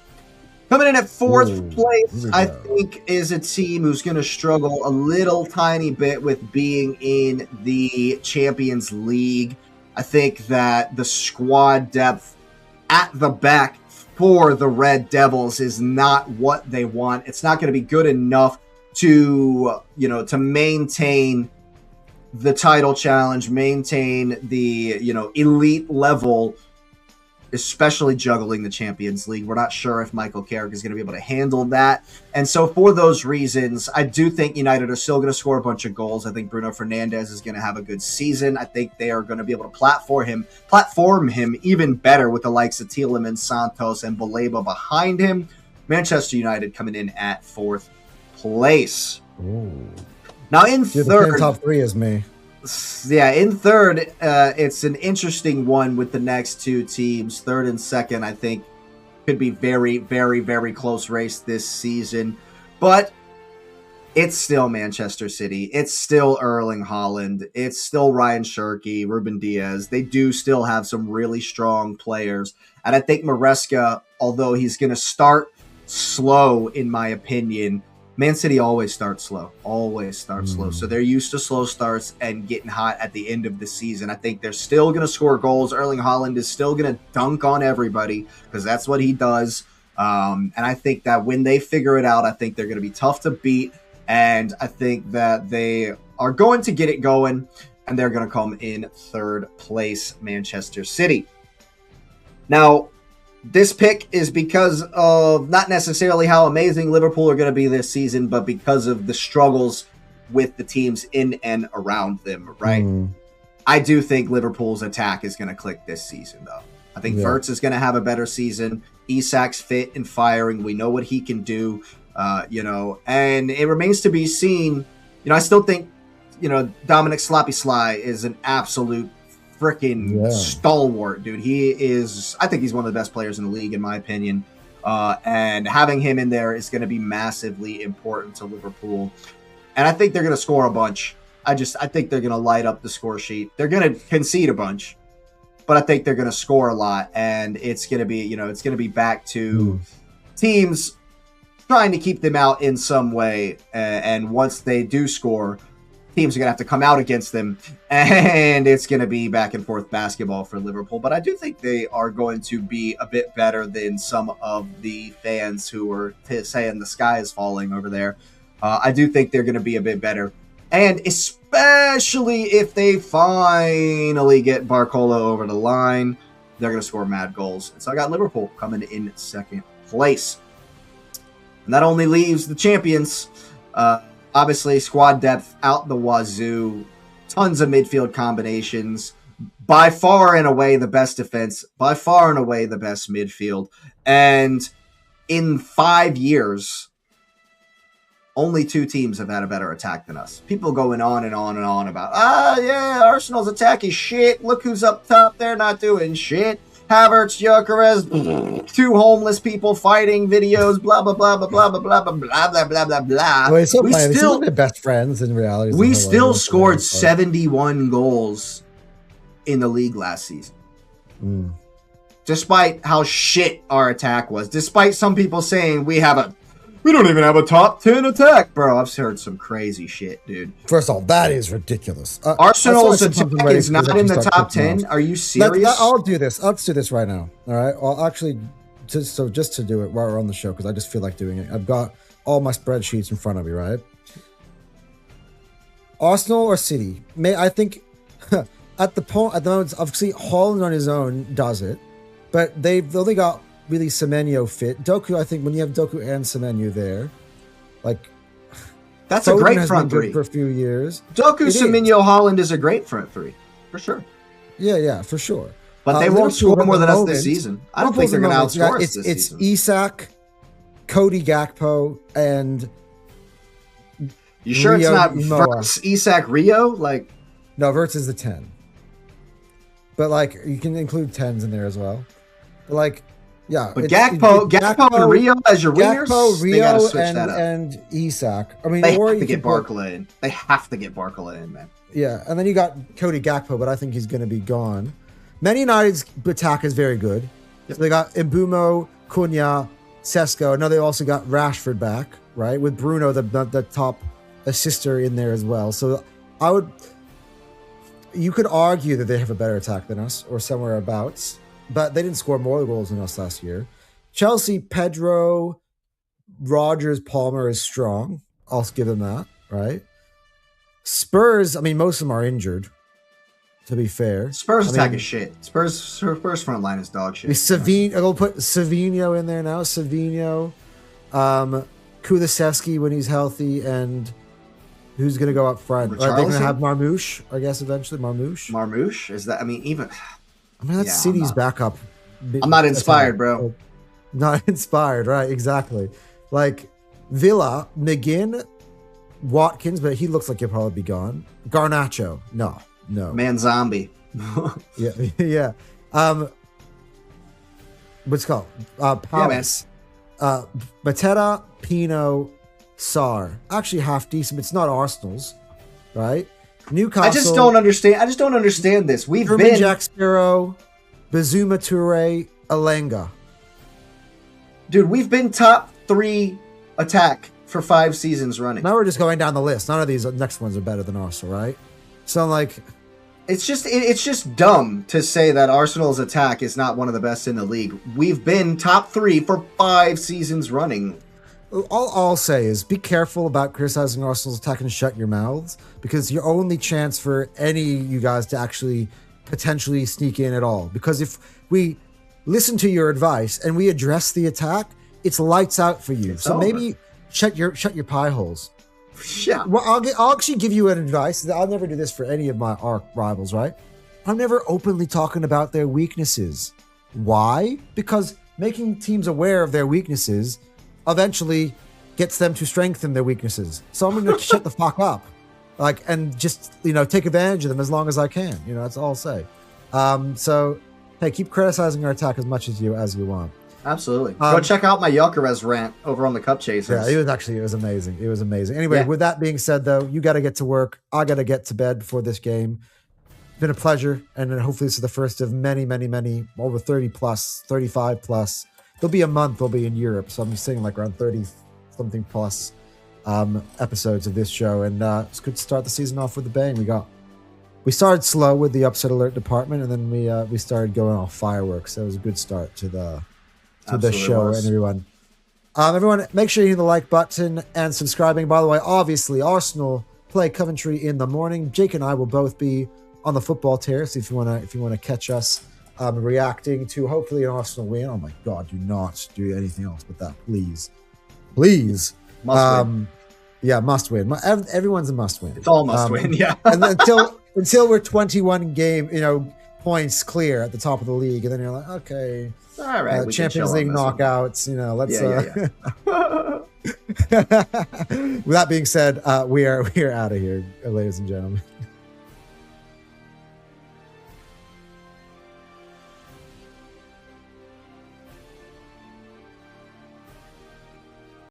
Coming in at 4th place, I think, is a team who's going to struggle a little tiny bit with being in the Champions League. I think that the squad depth at the back for the Red Devils is not what they want. It's not going to be good enough to, to maintain the title challenge, maintain the, elite level, especially juggling the Champions League. We're not sure if Michael Carrick is going to be able to handle that. And so for those reasons, I do think United are still going to score a bunch of goals. I think Bruno Fernandes is going to have a good season. I think they are going to be able to platform him even better with the likes of Tielemans, Santos, and Baleba behind him. Manchester United coming in at 4th place. Ooh. Now in third, top 3 is me. Yeah, in third, it's an interesting one with the next 2 teams. 3rd and 2nd, I think, could be very, very, very close race this season. But it's still Manchester City. It's still Erling Haaland. It's still Ryan Shirky, Ruben Diaz. They do still have some really strong players. And I think Maresca, although he's going to start slow, in my opinion, Man City always starts slow. So they're used to slow starts and getting hot at the end of the season. I think they're still going to score goals. Erling Haaland is still going to dunk on everybody because that's what he does. And I think that when they figure it out, I think they're going to be tough to beat. And I think that they are going to get it going, and they're going to come in 3rd place, Manchester City. Now, this pick is because of not necessarily how amazing Liverpool are going to be this season, but because of the struggles with the teams in and around them, right? I do think Liverpool's attack is going to click this season, though. I think Wirtz is going to have a better season. Isak's fit and firing. We know what he can do, and it remains to be seen. I still think, Dominic Sloppy Sly is an absolute freaking stalwart, dude. I think he's one of the best players in the league, in my opinion. And having him in there is going to be massively important to Liverpool. And I think they're going to score a bunch. I think they're going to light up the score sheet. They're going to concede a bunch, but I think they're going to score a lot. And it's going to be, it's going to be back to teams trying to keep them out in some way. And once they do score, teams are going to have to come out against them, and it's going to be back and forth basketball for Liverpool. But I do think they are going to be a bit better than some of the fans who were saying the sky is falling over there. I do think they're going to be a bit better. And especially if they finally get Barcola over the line, they're going to score mad goals. And so I got Liverpool coming in second place. And that only leaves the champions. Obviously, squad depth out the wazoo. Tons of midfield combinations. By far and away the best defense. By far and away the best midfield. And in 5 years, only 2 teams have had a better attack than us. People going on and on and on about, Arsenal's attack is shit. Look who's up top. They're not doing shit. Havertz, Gyökeres, 2 homeless people fighting videos, blah, blah, blah, blah, blah, blah, blah, blah, blah, blah, blah, blah, blah. Well, we still they're best friends in reality. We still scored 71 goals in the league last season. Despite how shit our attack was. Despite some people saying we don't even have a top 10 attack. Bro, I've heard some crazy shit, dude. First of all, that is ridiculous. Arsenal's attack is not in the top 10. Are you serious? I'll do this. Let's do this right now. All right. I'll actually, just to do it while we're on the show, because I just feel like doing it. I've got all my spreadsheets in front of me, right? Arsenal or City? I think at the moment, obviously, Haaland on his own does it, but they've only got really Semenyo fit. Doku, I think when you have Doku and Semenyo there, like that's Foden a great has front been three for a few years. Doku, Semenyo, Haaland is a great front three for sure. Yeah, for sure. But they won't score more than us this season. I don't think they're going to outscore us this season. It's Isak, Cody Gakpo, and you sure Rio it's not Moa. Isak Rio? Like, no, Verts is the 10. But like you can include 10s in there as well. But like, yeah, but Gakpo and Rio as your wingers, Rio, they got to switch that up. And Isak. I mean, they have to get Barcola in. They have to get Barcola in, man. Yeah, and then you got Cody Gakpo, but I think he's going to be gone. Man United's attack is very good. Yep. So they got Mbumo, Cunha, Sesko. Now they also got Rashford back, right? With Bruno, the top assister in there as well. So you could argue that they have a better attack than us or somewhere abouts. But they didn't score more goals than us last year. Chelsea, Pedro, Rogers, Palmer is strong. I'll give them that, right? Spurs, I mean, most of them are injured, to be fair. Spurs attack is shit. Spurs front line is dog shit. I'll put Savinho in there now. Savinho, Kulusevski when he's healthy, and who's going to go up front? Are they going to have Marmouche, I guess, eventually? Marmouche? Is that, that's City's backup. I'm not inspired, bro. Not inspired, right? Exactly. Like Villa, McGinn, Watkins, but he looks like he'll probably be gone. Garnacho, no. Man, zombie. yeah. What's it called? Palace. Mateta, Pino, Sarr. Actually, half decent. It's not Arsenal's, right? Newcastle. I just don't understand this. We've Herman been Jack Sparrow, Bazuma Toure, Alenga. Dude, we've been top 3 attack for 5 seasons running. Now we're just going down the list. None of these next ones are better than Arsenal, right? So like, it's just dumb to say that Arsenal's attack is not one of the best in the league. We've been top 3 for 5 seasons running. All I'll say is be careful about criticizing Arsenal's attack and shut your mouths, because your only chance for any of you guys to actually potentially sneak in at all. Because if we listen to your advice and we address the attack, it's lights out for you. So maybe shut your pie holes. Yeah. Well, I'll actually give you an advice. I'll never do this for any of my rivals, right? I'm never openly talking about their weaknesses. Why? Because making teams aware of their weaknesses eventually gets them to strengthen their weaknesses. So I'm going to shut the fuck up, and just take advantage of them as long as I can. That's all I'll say. So hey, keep criticizing our attack as much as you want. Absolutely. Go check out my Gyökeres rant over on the Cup Chasers. Yeah, it was amazing. It was amazing. Anyway, With that being said, though, you got to get to work. I got to get to bed before this game. It's been a pleasure, and hopefully this is the first of many, many, many, over 30 plus, 35 plus. There'll be a month we'll be in Europe, so I'm saying like around 30 something plus. episodes of this show, and it's good to start the season off with a bang. We started slow with the upset alert department, and then we started going off fireworks. That was a good start to the show. And everyone, make sure you hit the like button and subscribing. By the way, obviously, Arsenal play Coventry in the morning. Jake and I will both be on the football terrace if you wanna catch us reacting to hopefully an Arsenal win. Oh my God, do not do anything else but that, please. Must win. Yeah, must win. Everyone's a must win. It's all must win. Yeah. And until we're 21 points clear at the top of the league, and then you're like, okay, all right, Champions League knockouts. Let's. With that being said, we are out of here, ladies and gentlemen.